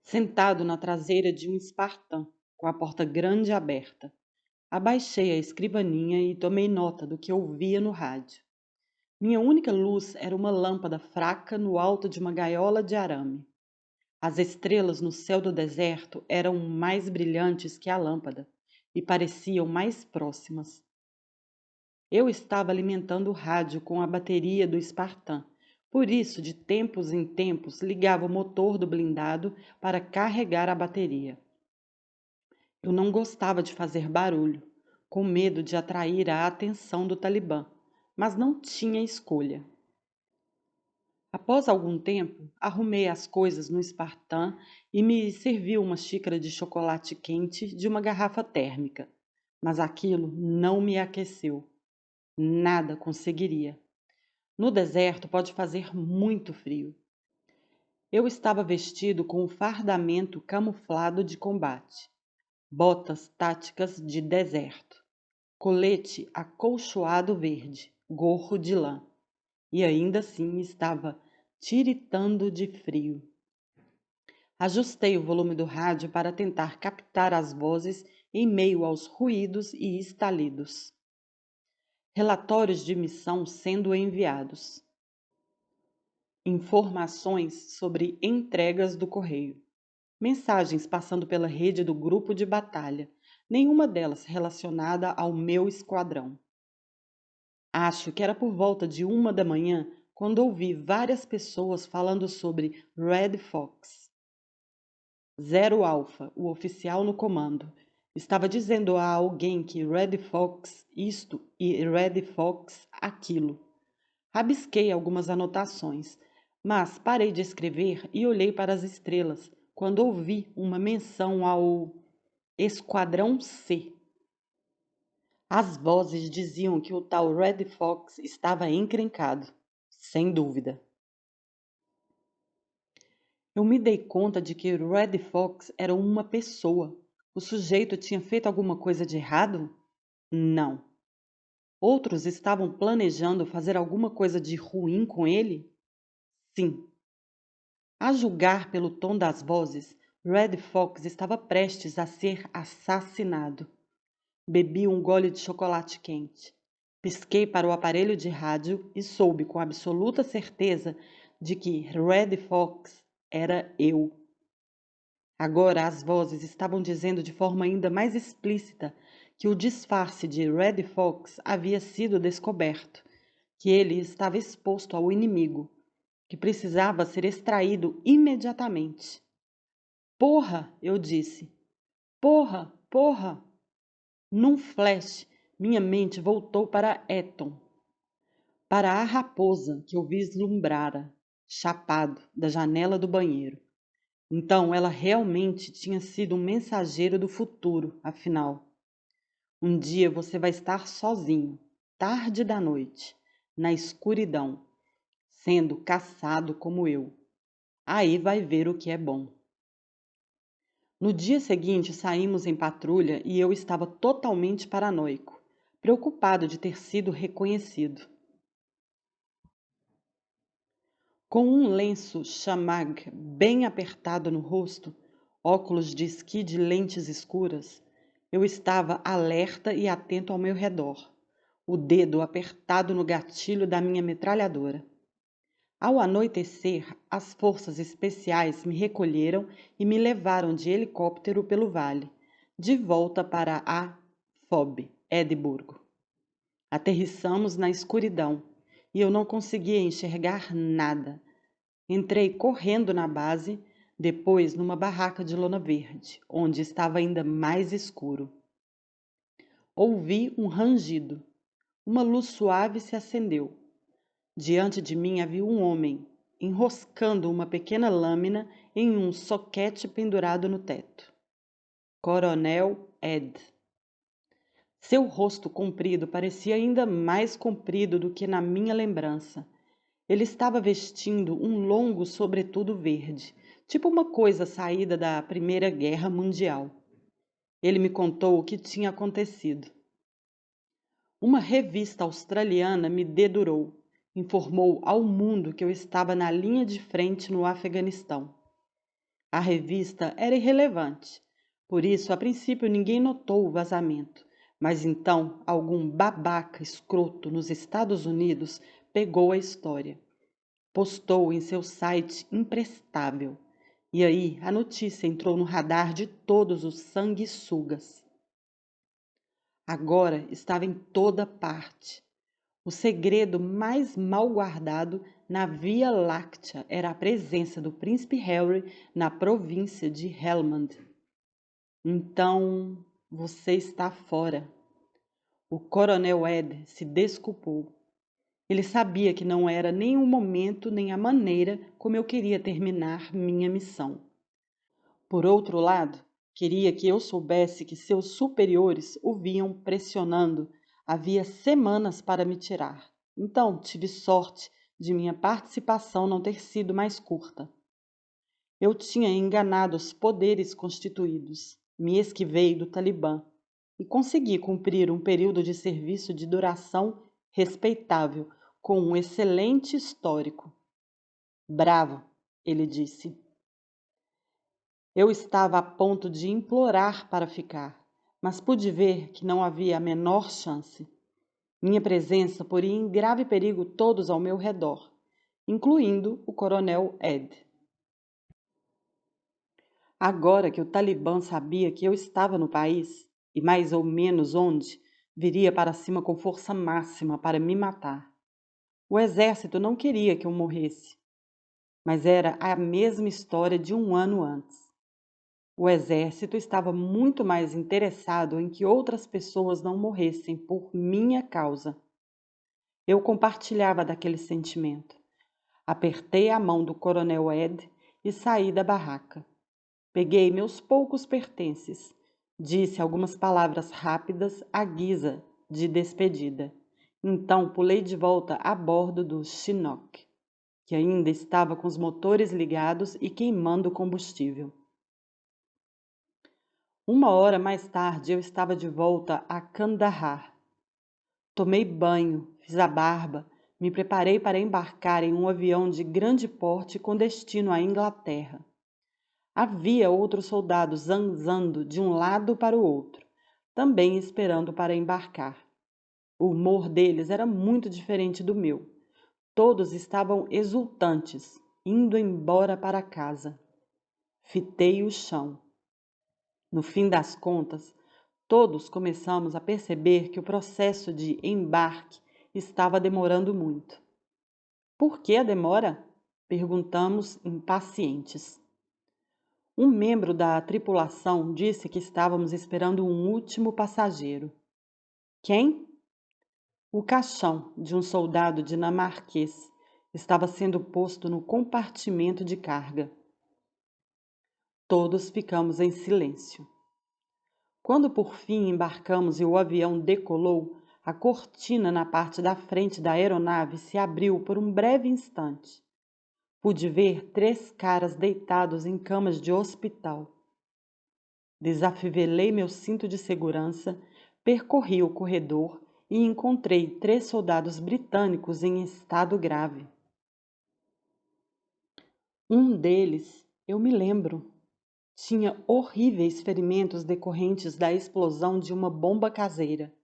Sentado na traseira de um Spartan, com a porta grande aberta, abaixei a escrivaninha e tomei nota do que ouvia no rádio. Minha única luz era uma lâmpada fraca no alto de uma gaiola de arame. As estrelas no céu do deserto eram mais brilhantes que a lâmpada e pareciam mais próximas. Eu estava alimentando o rádio com a bateria do Spartan, por isso, de tempos em tempos, ligava o motor do blindado para carregar a bateria. Eu não gostava de fazer barulho, com medo de atrair a atenção do Talibã, mas não tinha escolha. Após algum tempo, arrumei as coisas no Spartan e me servi uma xícara de chocolate quente de uma garrafa térmica. Mas aquilo não me aqueceu. Nada conseguiria. No deserto pode fazer muito frio. Eu estava vestido com um fardamento camuflado de combate, botas táticas de deserto, colete acolchoado verde, gorro de lã. E ainda assim estava tiritando de frio. Ajustei o volume do rádio para tentar captar as vozes em meio aos ruídos e estalidos. Relatórios de missão sendo enviados. Informações sobre entregas do correio. Mensagens passando pela rede do grupo de batalha, nenhuma delas relacionada ao meu esquadrão. Acho que era por volta de 1 da manhã quando ouvi várias pessoas falando sobre Red Fox. Zero Alpha, o oficial no comando, estava dizendo a alguém que Red Fox isto e Red Fox aquilo. Rabisquei algumas anotações, mas parei de escrever e olhei para as estrelas quando ouvi uma menção ao Esquadrão C. As vozes diziam que o tal Red Fox estava encrencado, sem dúvida. Eu me dei conta de que Red Fox era uma pessoa. O sujeito tinha feito alguma coisa de errado? Não. Outros estavam planejando fazer alguma coisa de ruim com ele? Sim. A julgar pelo tom das vozes, Red Fox estava prestes a ser assassinado. Bebi um gole de chocolate quente. Pisquei para o aparelho de rádio e soube com absoluta certeza de que Red Fox era eu. Agora as vozes estavam dizendo de forma ainda mais explícita que o disfarce de Red Fox havia sido descoberto, que ele estava exposto ao inimigo, que precisava ser extraído imediatamente. Porra, eu disse. Porra, porra. Num flash, minha mente voltou para Eton, para a raposa que eu vislumbrara, chapado, da janela do banheiro. Então ela realmente tinha sido um mensageiro do futuro, afinal. Um dia você vai estar sozinho, tarde da noite, na escuridão, sendo caçado como eu. Aí vai ver o que é bom. No dia seguinte saímos em patrulha e eu estava totalmente paranoico, preocupado de ter sido reconhecido. Com um lenço chamag bem apertado no rosto, óculos de esqui de lentes escuras, eu estava alerta e atento ao meu redor, o dedo apertado no gatilho da minha metralhadora. Ao anoitecer, as forças especiais me recolheram e me levaram de helicóptero pelo vale, de volta para a FOB, Edimburgo. Aterrissamos na escuridão e eu não conseguia enxergar nada. Entrei correndo na base, depois numa barraca de lona verde, onde estava ainda mais escuro. Ouvi um rangido. Uma luz suave se acendeu. Diante de mim havia um homem, enroscando uma pequena lâmina em um soquete pendurado no teto. Coronel Ed. Seu rosto comprido parecia ainda mais comprido do que na minha lembrança. Ele estava vestindo um longo sobretudo verde, tipo uma coisa saída da Primeira Guerra Mundial. Ele me contou o que tinha acontecido. Uma revista australiana me dedurou, informou ao mundo que eu estava na linha de frente no Afeganistão. A revista era irrelevante, por isso a princípio ninguém notou o vazamento, mas então algum babaca escroto nos Estados Unidos pegou a história. Postou em seu site imprestável. E aí a notícia entrou no radar de todos os sanguessugas. Agora estava em toda parte. O segredo mais mal guardado na Via Láctea era a presença do príncipe Harry na província de Helmand. Então, você está fora. O coronel Ed se desculpou. Ele sabia que não era nem o momento nem a maneira como eu queria terminar minha missão. Por outro lado, queria que eu soubesse que seus superiores o viam pressionando havia semanas para me tirar. Então, tive sorte de minha participação não ter sido mais curta. Eu tinha enganado os poderes constituídos, me esquivei do Talibã e consegui cumprir um período de serviço de duração respeitável, com um excelente histórico. Bravo, ele disse. Eu estava a ponto de implorar para ficar, mas pude ver que não havia a menor chance. Minha presença poria em grave perigo todos ao meu redor, incluindo o coronel Ed. Agora que o Talibã sabia que eu estava no país, e mais ou menos onde, viria para cima com força máxima para me matar. O exército não queria que eu morresse, mas era a mesma história de um ano antes. O exército estava muito mais interessado em que outras pessoas não morressem por minha causa. Eu compartilhava daquele sentimento. Apertei a mão do coronel Ed e saí da barraca. Peguei meus poucos pertences. Disse algumas palavras rápidas à guisa de despedida. Então pulei de volta a bordo do Chinook, que ainda estava com os motores ligados e queimando combustível. 1 hora mais tarde eu estava de volta a Kandahar. Tomei banho, fiz a barba, me preparei para embarcar em um avião de grande porte com destino à Inglaterra. Havia outros soldados zanzando de um lado para o outro, também esperando para embarcar. O humor deles era muito diferente do meu. Todos estavam exultantes, indo embora para casa. Fitei o chão. No fim das contas, todos começamos a perceber que o processo de embarque estava demorando muito. Por que a demora? Perguntamos impacientes. Um membro da tripulação disse que estávamos esperando um último passageiro. Quem? O caixão de um soldado dinamarquês estava sendo posto no compartimento de carga. Todos ficamos em silêncio. Quando por fim embarcamos e o avião decolou, a cortina na parte da frente da aeronave se abriu por um breve instante. Pude ver 3 caras deitados em camas de hospital. Desafivelei meu cinto de segurança, percorri o corredor e encontrei 3 soldados britânicos em estado grave. Um deles, eu me lembro, tinha horríveis ferimentos decorrentes da explosão de uma bomba caseira.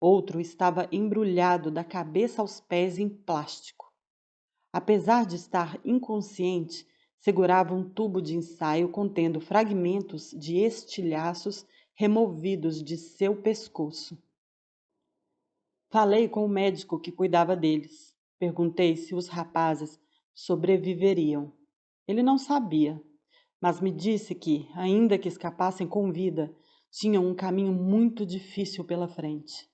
Outro estava embrulhado da cabeça aos pés em plástico. Apesar de estar inconsciente, segurava um tubo de ensaio contendo fragmentos de estilhaços removidos de seu pescoço. Falei com o médico que cuidava deles. Perguntei se os rapazes sobreviveriam. Ele não sabia, mas me disse que, ainda que escapassem com vida, tinham um caminho muito difícil pela frente.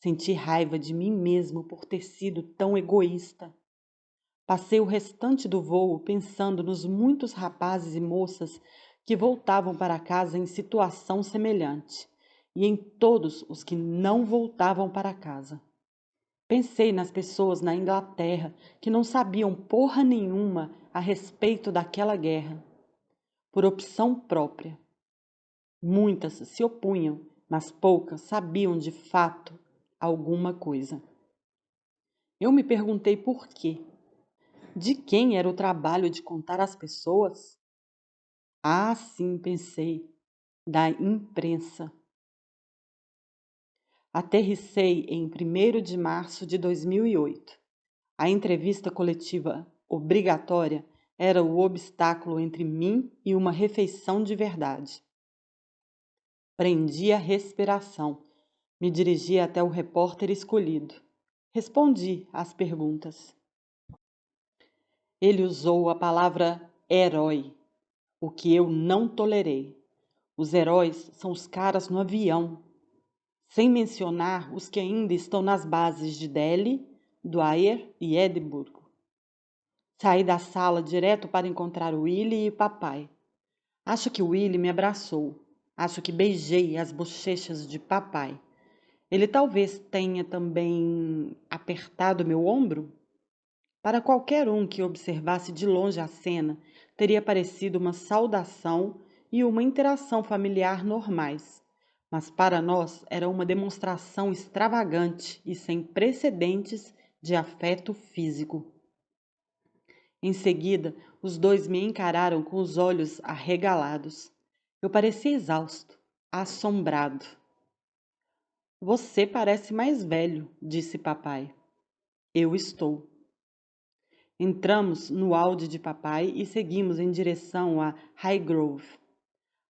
Senti raiva de mim mesmo por ter sido tão egoísta. Passei o restante do voo pensando nos muitos rapazes e moças que voltavam para casa em situação semelhante, e em todos os que não voltavam para casa. Pensei nas pessoas na Inglaterra que não sabiam porra nenhuma a respeito daquela guerra, por opção própria. Muitas se opunham, mas poucas sabiam de fato alguma coisa. Eu me perguntei por quê. De quem era o trabalho de contar às pessoas? Ah, sim, pensei, da imprensa. Aterrissei em 1º de março de 2008. A entrevista coletiva obrigatória era o obstáculo entre mim e uma refeição de verdade. Prendi a respiração. Me dirigi até o repórter escolhido. Respondi às perguntas. Ele usou a palavra herói, o que eu não tolerei. Os heróis são os caras no avião, sem mencionar os que ainda estão nas bases de Delhi, Dwyer e Edimburgo. Saí da sala direto para encontrar Willie e papai. Acho que Willie me abraçou. Acho que beijei as bochechas de papai. Ele talvez tenha também apertado meu ombro? Para qualquer um que observasse de longe a cena, teria parecido uma saudação e uma interação familiar normais. Mas para nós era uma demonstração extravagante e sem precedentes de afeto físico. Em seguida, os dois me encararam com os olhos arregalados. Eu parecia exausto, assombrado. Você parece mais velho, disse papai. Eu estou. Entramos no Audi de papai e seguimos em direção a Highgrove.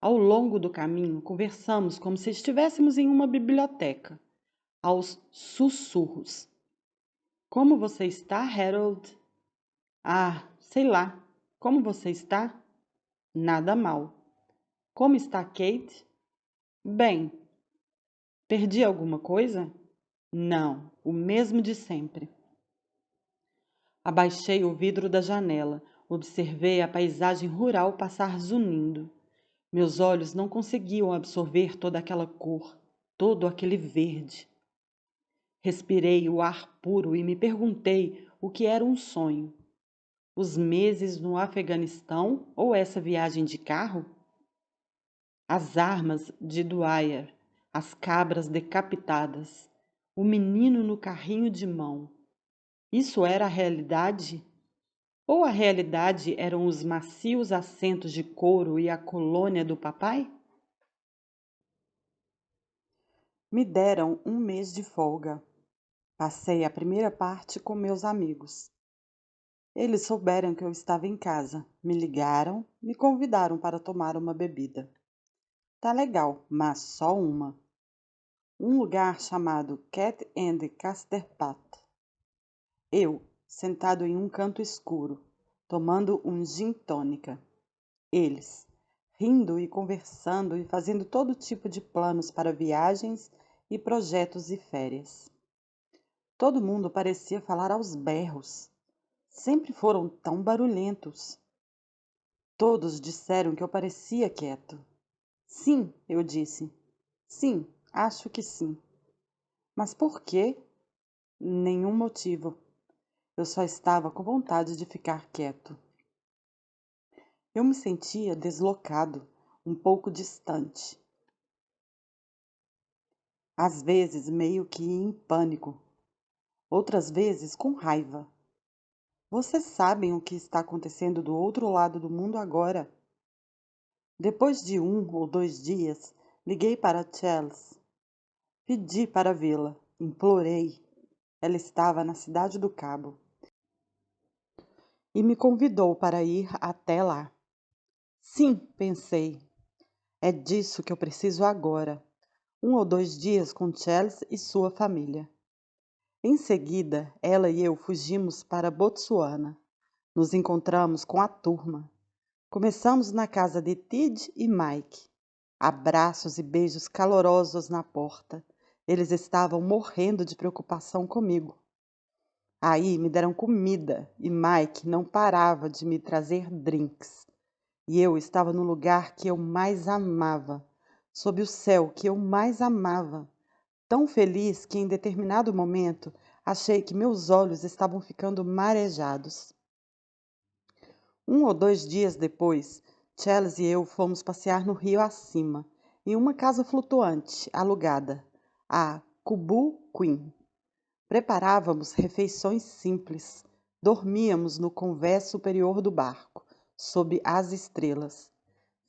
Ao longo do caminho, conversamos como se estivéssemos em uma biblioteca, aos sussurros. Como você está, Harold? Ah, sei lá. Como você está? Nada mal. Como está Kate? Bem. Perdi alguma coisa? Não, o mesmo de sempre. Abaixei o vidro da janela, observei a paisagem rural passar zunindo. Meus olhos não conseguiam absorver toda aquela cor, todo aquele verde. Respirei o ar puro e me perguntei o que era um sonho. Os meses no Afeganistão ou essa viagem de carro? As armas de Dwyer, as cabras decapitadas, o menino no carrinho de mão. Isso era a realidade? Ou a realidade eram os macios assentos de couro e a colônia do papai? Me deram um mês de folga. Passei a primeira parte com meus amigos. Eles souberam que eu estava em casa, me ligaram, me convidaram para tomar uma bebida. Tá legal, mas só uma. Um lugar chamado Cat and Casterpat. Eu, sentado em um canto escuro, tomando um gin tônica. Eles, rindo e conversando e fazendo todo tipo de planos para viagens e projetos e férias. Todo mundo parecia falar aos berros. Sempre foram tão barulhentos. Todos disseram que eu parecia quieto. Sim, eu disse. Sim, acho que sim. Mas por quê? Nenhum motivo. Eu só estava com vontade de ficar quieto. Eu me sentia deslocado, um pouco distante. Às vezes meio que em pânico, outras vezes com raiva. Vocês sabem o que está acontecendo do outro lado do mundo agora? Depois de 1 ou 2 dias, liguei para Chelsea. Pedi para vê-la, implorei. Ela estava na Cidade do Cabo e me convidou para ir até lá. Sim, pensei, é disso que eu preciso agora. 1 ou 2 dias com Chelsea e sua família. Em seguida, ela e eu fugimos para Botsuana. Nos encontramos com a turma. Começamos na casa de Tid e Mike. Abraços e beijos calorosos na porta. Eles estavam morrendo de preocupação comigo. Aí me deram comida e Mike não parava de me trazer drinks. E eu estava no lugar que eu mais amava, sob o céu que eu mais amava. Tão feliz que em determinado momento achei que meus olhos estavam ficando marejados. 1 ou 2 dias depois, Chelsea e eu fomos passear no rio acima, em uma casa flutuante alugada, a Kubu Queen. Preparávamos refeições simples, dormíamos no convés superior do barco, sob as estrelas,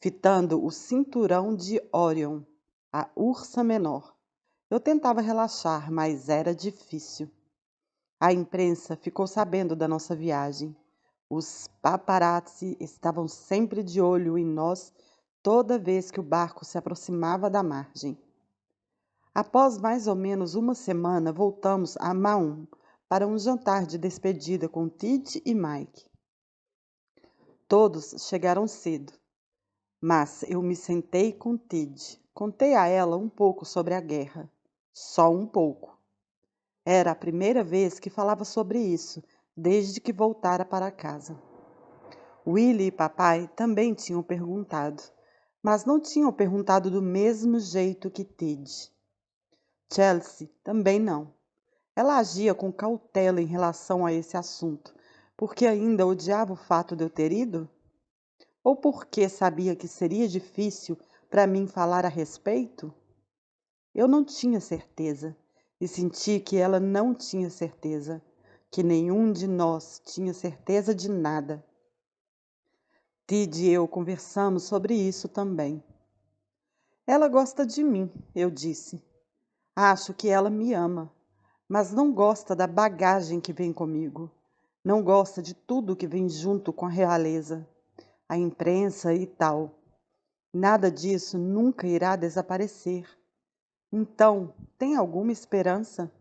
fitando o cinturão de Orion, a Ursa Menor. Eu tentava relaxar, mas era difícil. A imprensa ficou sabendo da nossa viagem. Os paparazzi estavam sempre de olho em nós toda vez que o barco se aproximava da margem. Após mais ou menos uma semana, voltamos a Maun para um jantar de despedida com Tid e Mike. Todos chegaram cedo, mas eu me sentei com Tid. Contei a ela um pouco sobre a guerra. Só um pouco. Era a primeira vez que falava sobre isso, desde que voltara para casa. Willie e papai também tinham perguntado, mas não tinham perguntado do mesmo jeito que Tid. Chelsea também não. Ela agia com cautela em relação a esse assunto, porque ainda odiava o fato de eu ter ido? Ou porque sabia que seria difícil para mim falar a respeito? Eu não tinha certeza, e senti que ela não tinha certeza, que nenhum de nós tinha certeza de nada. Tid e eu conversamos sobre isso também. Ela gosta de mim, eu disse. Acho que ela me ama, mas não gosta da bagagem que vem comigo. Não gosta de tudo que vem junto com a realeza, a imprensa e tal. Nada disso nunca irá desaparecer. Então, tem alguma esperança?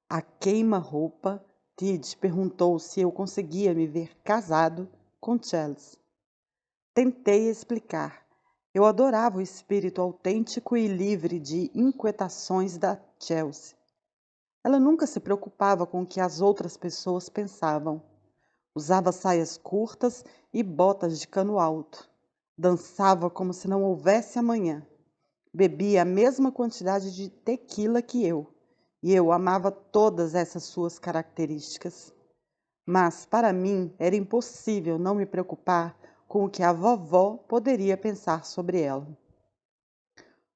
A queima-roupa, Tid perguntou se eu conseguia me ver casado com Chelsea. Tentei explicar. Eu adorava o espírito autêntico e livre de inquietações da Chelsea. Ela nunca se preocupava com o que as outras pessoas pensavam. Usava saias curtas e botas de cano alto. Dançava como se não houvesse amanhã. Bebia a mesma quantidade de tequila que eu. E eu amava todas essas suas características. Mas, para mim, era impossível não me preocupar com o que a vovó poderia pensar sobre ela.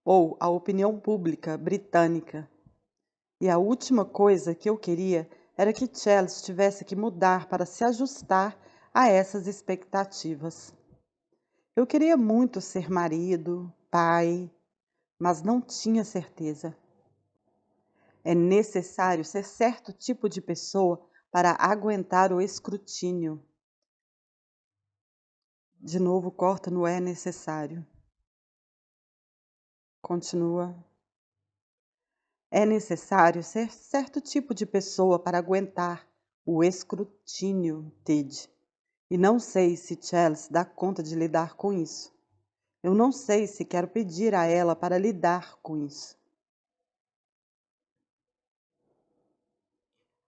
Ou a opinião pública britânica. E a última coisa que eu queria era que Chelsea tivesse que mudar para se ajustar a essas expectativas. Eu queria muito ser marido, pai, mas não tinha certeza. É necessário ser certo tipo de pessoa para aguentar o escrutínio. De novo, corta no é necessário. Continua. É necessário ser certo tipo de pessoa para aguentar o escrutínio, Ted. E não sei se Chelsea dá conta de lidar com isso. Eu não sei se quero pedir a ela para lidar com isso.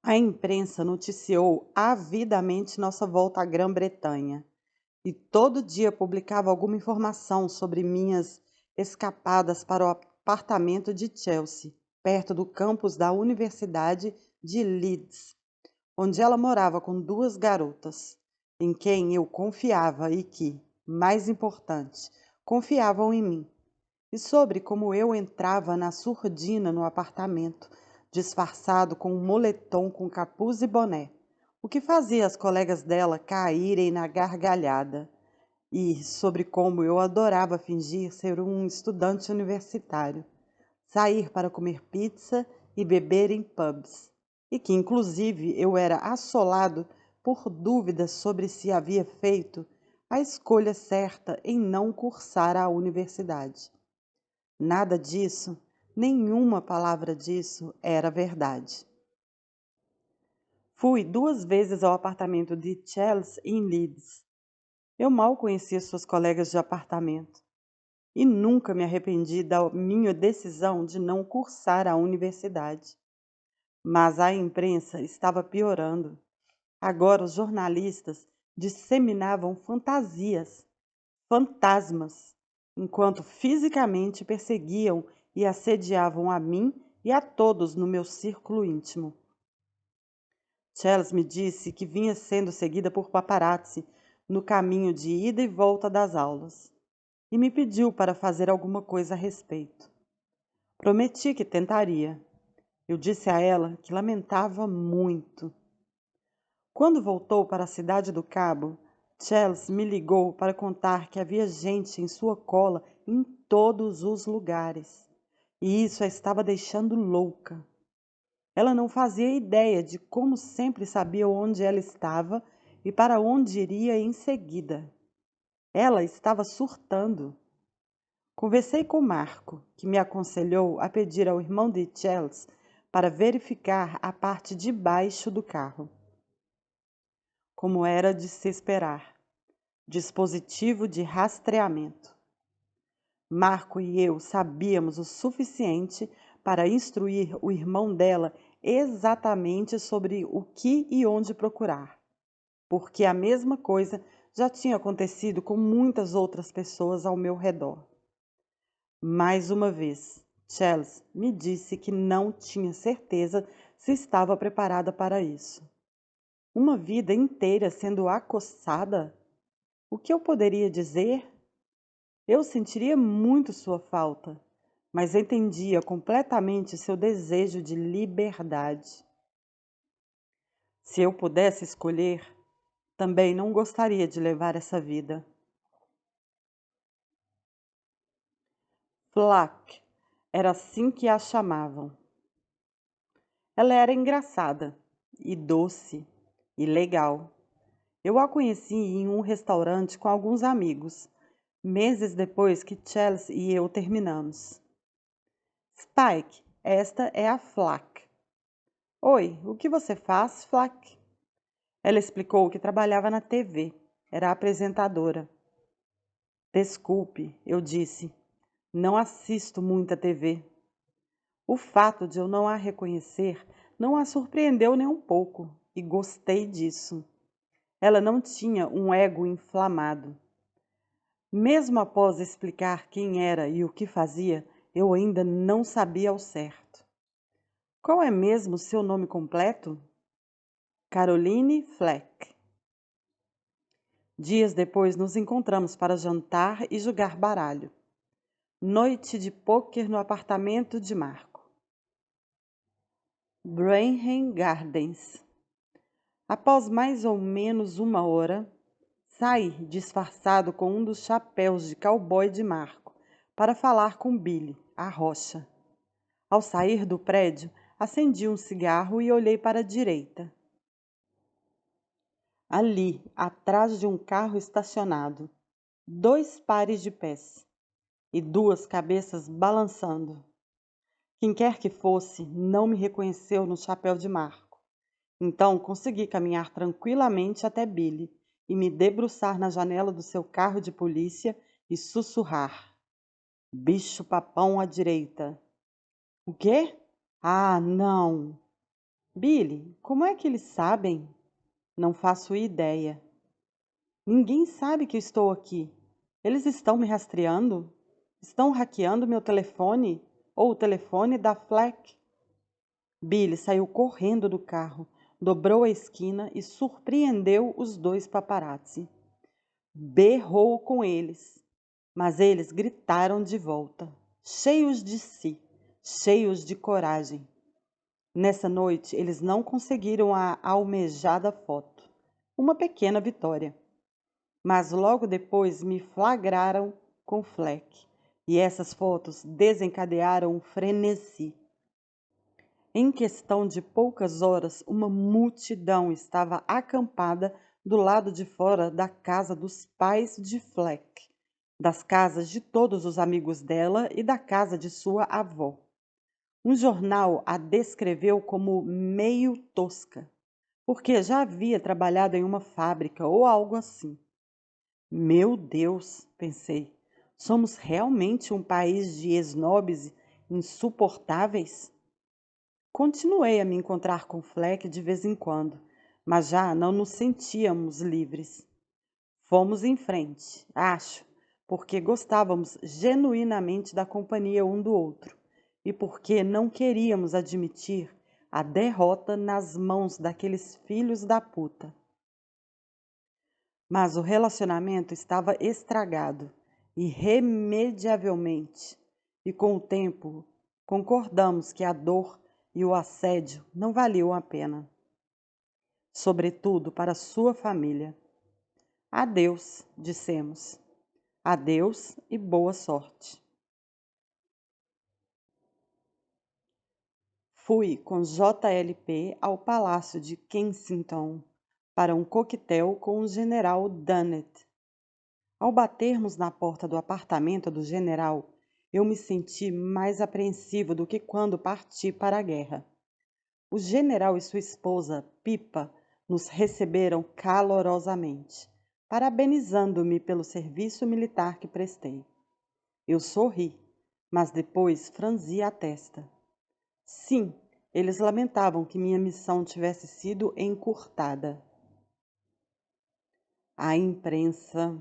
A imprensa noticiou avidamente nossa volta à Grã-Bretanha e todo dia publicava alguma informação sobre minhas escapadas para o apartamento de Chelsea, perto do campus da Universidade de Leeds, onde ela morava com 2 garotas, em quem eu confiava e que, mais importante, confiavam em mim, e sobre como eu entrava na surdina no apartamento, disfarçado com um moletom com capuz e boné, o que fazia as colegas dela caírem na gargalhada, e sobre como eu adorava fingir ser um estudante universitário, sair para comer pizza e beber em pubs, e que inclusive eu era assolado por dúvidas sobre se havia feito a escolha certa em não cursar a universidade. Nada disso, nenhuma palavra disso era verdade. Fui 2 vezes ao apartamento de Chelsea em Leeds. Eu mal conhecia suas colegas de apartamento e nunca me arrependi da minha decisão de não cursar a universidade. Mas a imprensa estava piorando. Agora os jornalistas disseminavam fantasias, fantasmas, enquanto fisicamente perseguiam e assediavam a mim e a todos no meu círculo íntimo. Chelsea me disse que vinha sendo seguida por paparazzi no caminho de ida e volta das aulas e me pediu para fazer alguma coisa a respeito. Prometi que tentaria. Eu disse a ela que lamentava muito. Quando voltou para a cidade do Cabo, Chelsea me ligou para contar que havia gente em sua cola em todos os lugares, e isso a estava deixando louca. Ela não fazia ideia de como sempre sabia onde ela estava e para onde iria em seguida. Ela estava surtando. Conversei com Marco, que me aconselhou a pedir ao irmão de Chelsea para verificar a parte de baixo do carro. Como era de se esperar, dispositivo de rastreamento. Marco e eu sabíamos o suficiente para instruir o irmão dela exatamente sobre o que e onde procurar, porque a mesma coisa já tinha acontecido com muitas outras pessoas ao meu redor. Mais uma vez, Chelsea me disse que não tinha certeza se estava preparada para isso. Uma vida inteira sendo acossada? O que eu poderia dizer? Eu sentiria muito sua falta, mas entendia completamente seu desejo de liberdade. Se eu pudesse escolher, também não gostaria de levar essa vida. Flack, era assim que a chamavam. Ela era engraçada, e doce, e legal. Eu a conheci em um restaurante com alguns amigos, meses depois que Chelsea e eu terminamos. Spike, esta é a Flack. Oi, o que você faz, Flack? Ela explicou que trabalhava na TV, era apresentadora. Desculpe, eu disse, não assisto muita TV. O fato de eu não a reconhecer não a surpreendeu nem um pouco, e gostei disso. Ela não tinha um ego inflamado. Mesmo após explicar quem era e o que fazia, eu ainda não sabia ao certo. Qual é mesmo seu nome completo? Caroline Fleck. Dias depois nos encontramos para jantar e jogar baralho. Noite de pôquer no apartamento de Marco. Bramham Gardens. Após mais ou menos 1 hora, saí disfarçado com um dos chapéus de cowboy de Marco para falar com Billy, a rocha. Ao sair do prédio, acendi um cigarro e olhei para a direita. Ali, atrás de um carro estacionado, 2 pares de pés e 2 cabeças balançando. Quem quer que fosse, não me reconheceu no chapéu de Marco. Então consegui caminhar tranquilamente até Billy e me debruçar na janela do seu carro de polícia e sussurrar: bicho papão à direita. O quê? Ah, não! Billy, como é que eles sabem? Não faço ideia. Ninguém sabe que eu estou aqui. Eles estão me rastreando? Estão hackeando meu telefone? Ou o telefone da Fleck? Billy saiu correndo do carro, dobrou a esquina e surpreendeu os 2 paparazzi. Berrou com eles, mas eles gritaram de volta, cheios de si, cheios de coragem. Nessa noite, eles não conseguiram a almejada foto, uma pequena vitória. Mas logo depois me flagraram com Fleck, e essas fotos desencadearam um frenesi. Em questão de poucas horas, uma multidão estava acampada do lado de fora da casa dos pais de Fleck, das casas de todos os amigos dela e da casa de sua avó. Um jornal a descreveu como meio tosca, porque já havia trabalhado em uma fábrica ou algo assim. Meu Deus, pensei, somos realmente um país de esnobes insuportáveis? Continuei a me encontrar com Fleck de vez em quando, mas já não nos sentíamos livres. Fomos em frente, acho, porque gostávamos genuinamente da companhia um do outro e porque não queríamos admitir a derrota nas mãos daqueles filhos da puta. Mas o relacionamento estava estragado, irremediavelmente, e com o tempo concordamos que a dor e o assédio não valiam a pena, sobretudo para sua família. Adeus, dissemos. Adeus e boa sorte. Fui com JLP ao Palácio de Kensington para um coquetel com o general Dunnet. Ao batermos na porta do apartamento do general, eu me senti mais apreensivo do que quando parti para a guerra. O general e sua esposa, Pipa, nos receberam calorosamente, parabenizando-me pelo serviço militar que prestei. Eu sorri, mas depois franzi a testa. Sim, eles lamentavam que minha missão tivesse sido encurtada. A imprensa.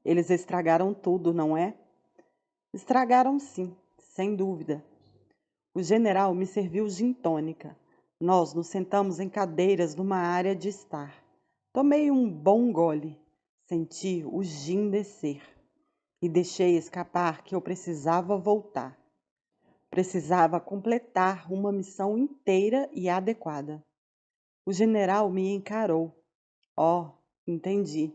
Eles estragaram tudo, não é? Estragaram sim, sem dúvida. O general me serviu gin tônica. Nós nos sentamos em cadeiras numa área de estar. Tomei um bom gole. Senti o gin descer. E deixei escapar que eu precisava voltar. Precisava completar uma missão inteira e adequada. O general me encarou. Oh, entendi.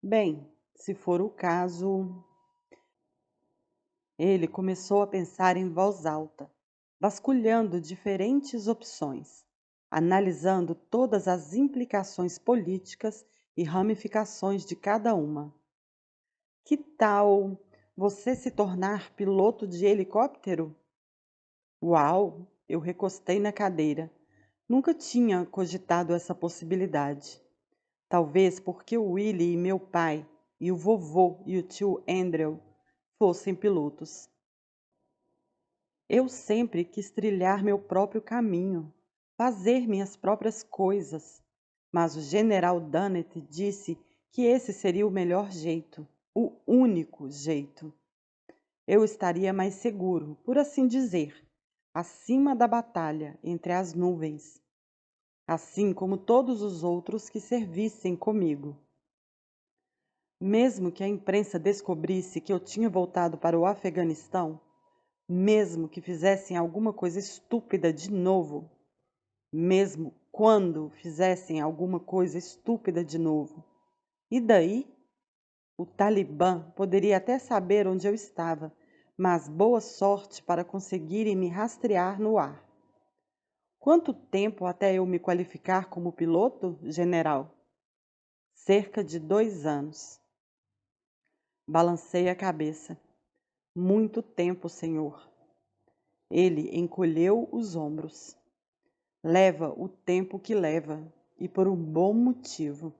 Bem, se for o caso. Ele começou a pensar em voz alta, vasculhando diferentes opções, analisando todas as implicações políticas e ramificações de cada uma. Que tal você se tornar piloto de helicóptero? Uau! Eu recostei na cadeira. Nunca tinha cogitado essa possibilidade. Talvez porque o Willie e meu pai, e o vovô e o tio Andrew fossem pilotos. Eu sempre quis trilhar meu próprio caminho, fazer minhas próprias coisas, mas o general Dunnet disse que esse seria o melhor jeito, o único jeito. Eu estaria mais seguro, por assim dizer, acima da batalha, entre as nuvens, assim como todos os outros que servissem comigo. Mesmo que a imprensa descobrisse que eu tinha voltado para o Afeganistão, mesmo que fizessem alguma coisa estúpida de novo, mesmo quando fizessem alguma coisa estúpida de novo. E daí? O Talibã poderia até saber onde eu estava, mas boa sorte para conseguirem me rastrear no ar. Quanto tempo até eu me qualificar como piloto, general? Cerca de 2 anos. Balancei a cabeça. Muito tempo, senhor. Ele encolheu os ombros. Leva o tempo que leva, e por um bom motivo.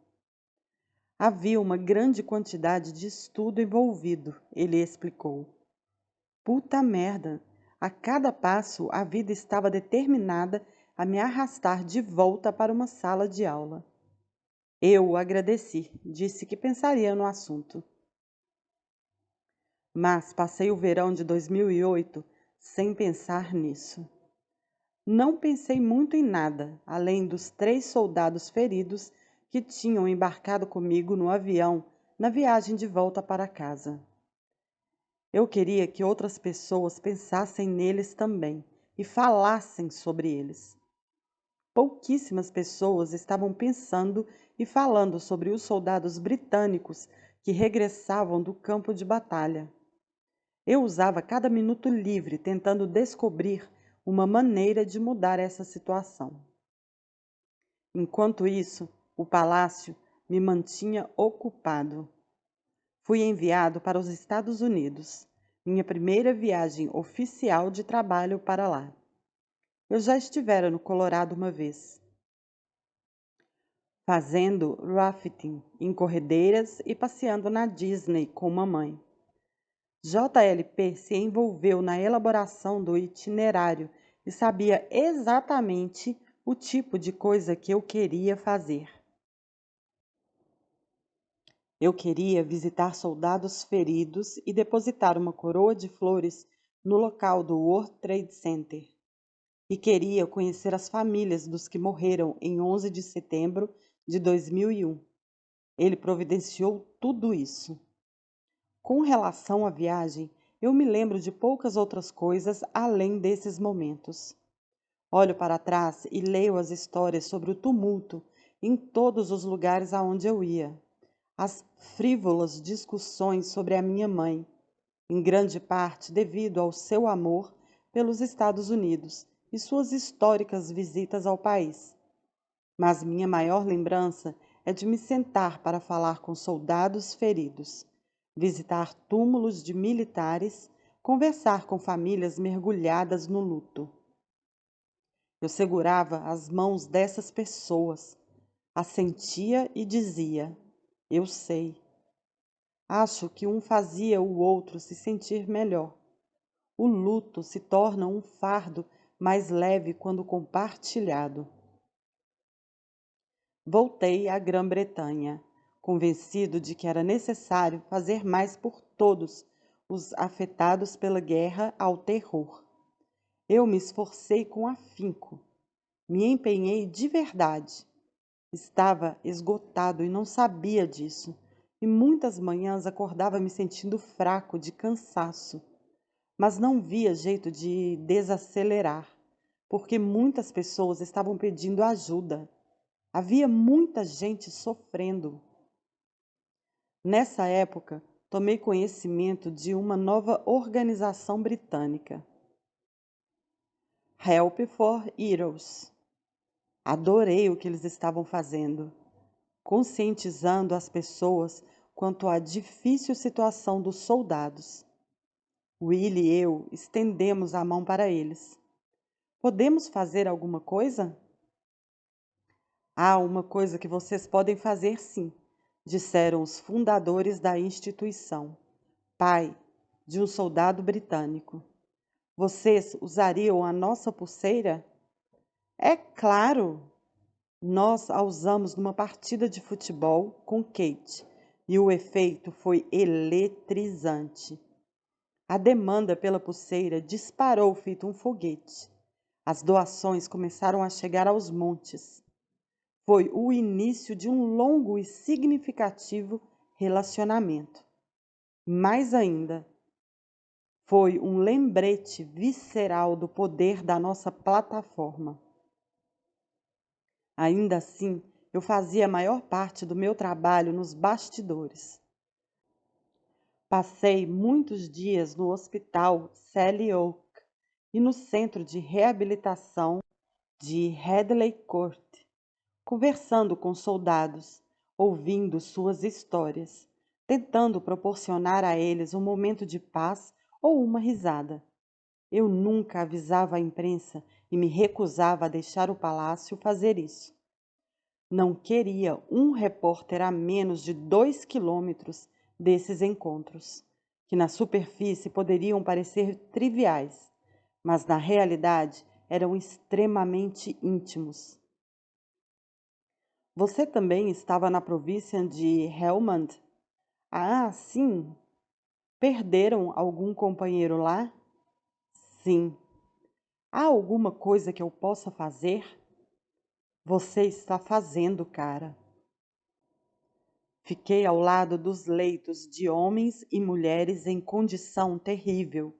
Havia uma grande quantidade de estudo envolvido, ele explicou. Puta merda! A cada passo a vida estava determinada a me arrastar de volta para uma sala de aula. Eu o agradeci, disse que pensaria no assunto. Mas passei o verão de 2008 sem pensar nisso. Não pensei muito em nada, além dos 3 soldados feridos que tinham embarcado comigo no avião na viagem de volta para casa. Eu queria que outras pessoas pensassem neles também e falassem sobre eles. Pouquíssimas pessoas estavam pensando e falando sobre os soldados britânicos que regressavam do campo de batalha. Eu usava cada minuto livre tentando descobrir uma maneira de mudar essa situação. Enquanto isso, o palácio me mantinha ocupado. Fui enviado para os Estados Unidos, minha primeira viagem oficial de trabalho para lá. Eu já estivera no Colorado uma vez, fazendo rafting em corredeiras e passeando na Disney com mamãe. JLP se envolveu na elaboração do itinerário e sabia exatamente o tipo de coisa que eu queria fazer. Eu queria visitar soldados feridos e depositar uma coroa de flores no local do World Trade Center. E queria conhecer as famílias dos que morreram em 11 de setembro de 2001. Ele providenciou tudo isso. Com relação à viagem, eu me lembro de poucas outras coisas além desses momentos. Olho para trás e leio as histórias sobre o tumulto em todos os lugares aonde eu ia. As frívolas discussões sobre a minha mãe, em grande parte devido ao seu amor pelos Estados Unidos e suas históricas visitas ao país. Mas minha maior lembrança é de me sentar para falar com soldados feridos, visitar túmulos de militares, conversar com famílias mergulhadas no luto. Eu segurava as mãos dessas pessoas, assentia e dizia: eu sei. Acho que um fazia o outro se sentir melhor. O luto se torna um fardo mais leve quando compartilhado. Voltei à Grã-Bretanha, convencido de que era necessário fazer mais por todos os afetados pela guerra ao terror. Eu me esforcei com afinco, me empenhei de verdade. Estava esgotado e não sabia disso, e muitas manhãs acordava me sentindo fraco de cansaço, mas não via jeito de desacelerar, porque muitas pessoas estavam pedindo ajuda. Havia muita gente sofrendo. Nessa época, tomei conhecimento de uma nova organização britânica, Help for Heroes. Adorei o que eles estavam fazendo, conscientizando as pessoas quanto à difícil situação dos soldados. Will e eu estendemos a mão para eles. Podemos fazer alguma coisa? Há uma coisa que vocês podem fazer sim, disseram os fundadores da instituição, pai de um soldado britânico. Vocês usariam a nossa pulseira? É claro! Nós a usamos numa partida de futebol com Kate e o efeito foi eletrizante. A demanda pela pulseira disparou feito um foguete. As doações começaram a chegar aos montes. Foi o início de um longo e significativo relacionamento. Mais ainda, foi um lembrete visceral do poder da nossa plataforma. Ainda assim, eu fazia a maior parte do meu trabalho nos bastidores. Passei muitos dias no Hospital Sally Oak e no Centro de Reabilitação de Headley Court, conversando com soldados, ouvindo suas histórias, tentando proporcionar a eles um momento de paz ou uma risada. Eu nunca avisava a imprensa e me recusava a deixar o palácio fazer isso. Não queria um repórter a menos de 2 quilômetros desses encontros, que na superfície poderiam parecer triviais, mas na realidade eram extremamente íntimos. Você também estava na província de Helmand? Ah, sim. Perderam algum companheiro lá? Sim. Há alguma coisa que eu possa fazer? Você está fazendo, cara. Fiquei ao lado dos leitos de homens e mulheres em condição terrível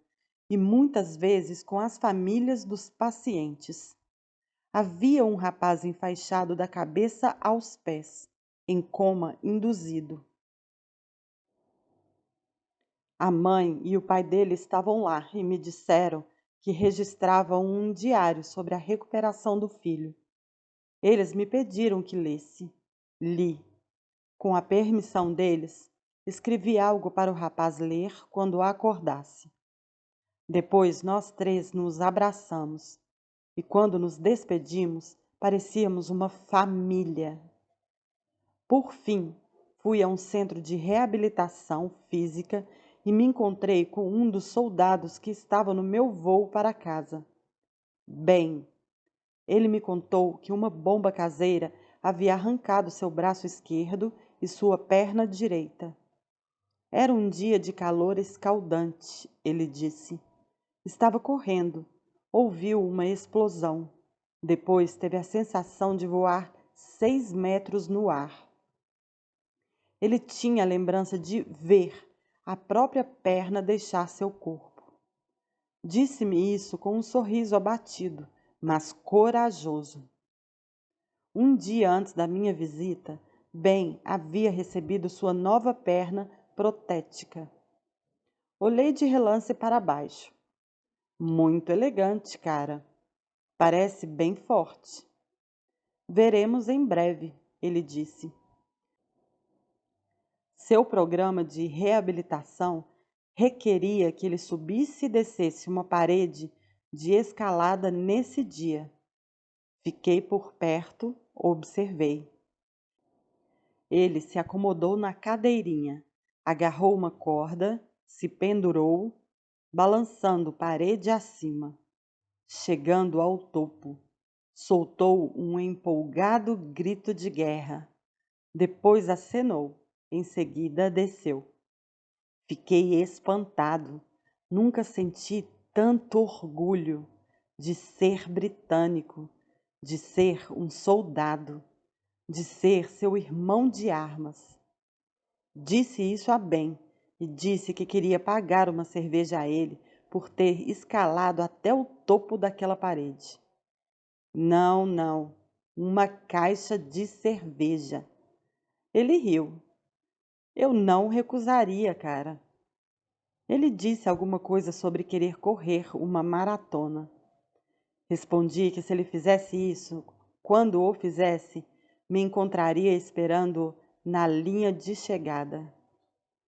e muitas vezes com as famílias dos pacientes. Havia um rapaz enfaixado da cabeça aos pés, em coma induzido. A mãe e o pai dele estavam lá e me disseram que registravam um diário sobre a recuperação do filho. Eles me pediram que lesse. Li. Com a permissão deles, escrevi algo para o rapaz ler quando acordasse. Depois nós três nos abraçamos e quando nos despedimos, parecíamos uma família. Por fim, fui a um centro de reabilitação física e me encontrei com um dos soldados que estava no meu voo para casa. Bem, ele me contou que uma bomba caseira havia arrancado seu braço esquerdo e sua perna direita. Era um dia de calor escaldante, ele disse. Estava correndo, ouviu uma explosão. Depois teve a sensação de voar 6 metros no ar. Ele tinha a lembrança de ver a própria perna deixar seu corpo. Disse-me isso com um sorriso abatido, mas corajoso. Um dia antes da minha visita, Ben havia recebido sua nova perna protética. Olhei de relance para baixo. Muito elegante, cara. Parece bem forte. Veremos em breve, ele disse. Seu programa de reabilitação requeria que ele subisse e descesse uma parede de escalada nesse dia. Fiquei por perto, observei. Ele se acomodou na cadeirinha, agarrou uma corda, se pendurou, balançando parede acima. Chegando ao topo, soltou um empolgado grito de guerra. Depois acenou, em seguida desceu. Fiquei espantado. Nunca senti tanto orgulho de ser britânico, de ser um soldado, de ser seu irmão de armas. Disse isso a Ben e disse que queria pagar uma cerveja a ele por ter escalado até o topo daquela parede. Não, não, uma caixa de cerveja. Ele riu. Eu não recusaria, cara. Ele disse alguma coisa sobre querer correr uma maratona. Respondi que se ele fizesse isso, quando o fizesse, me encontraria esperando na linha de chegada.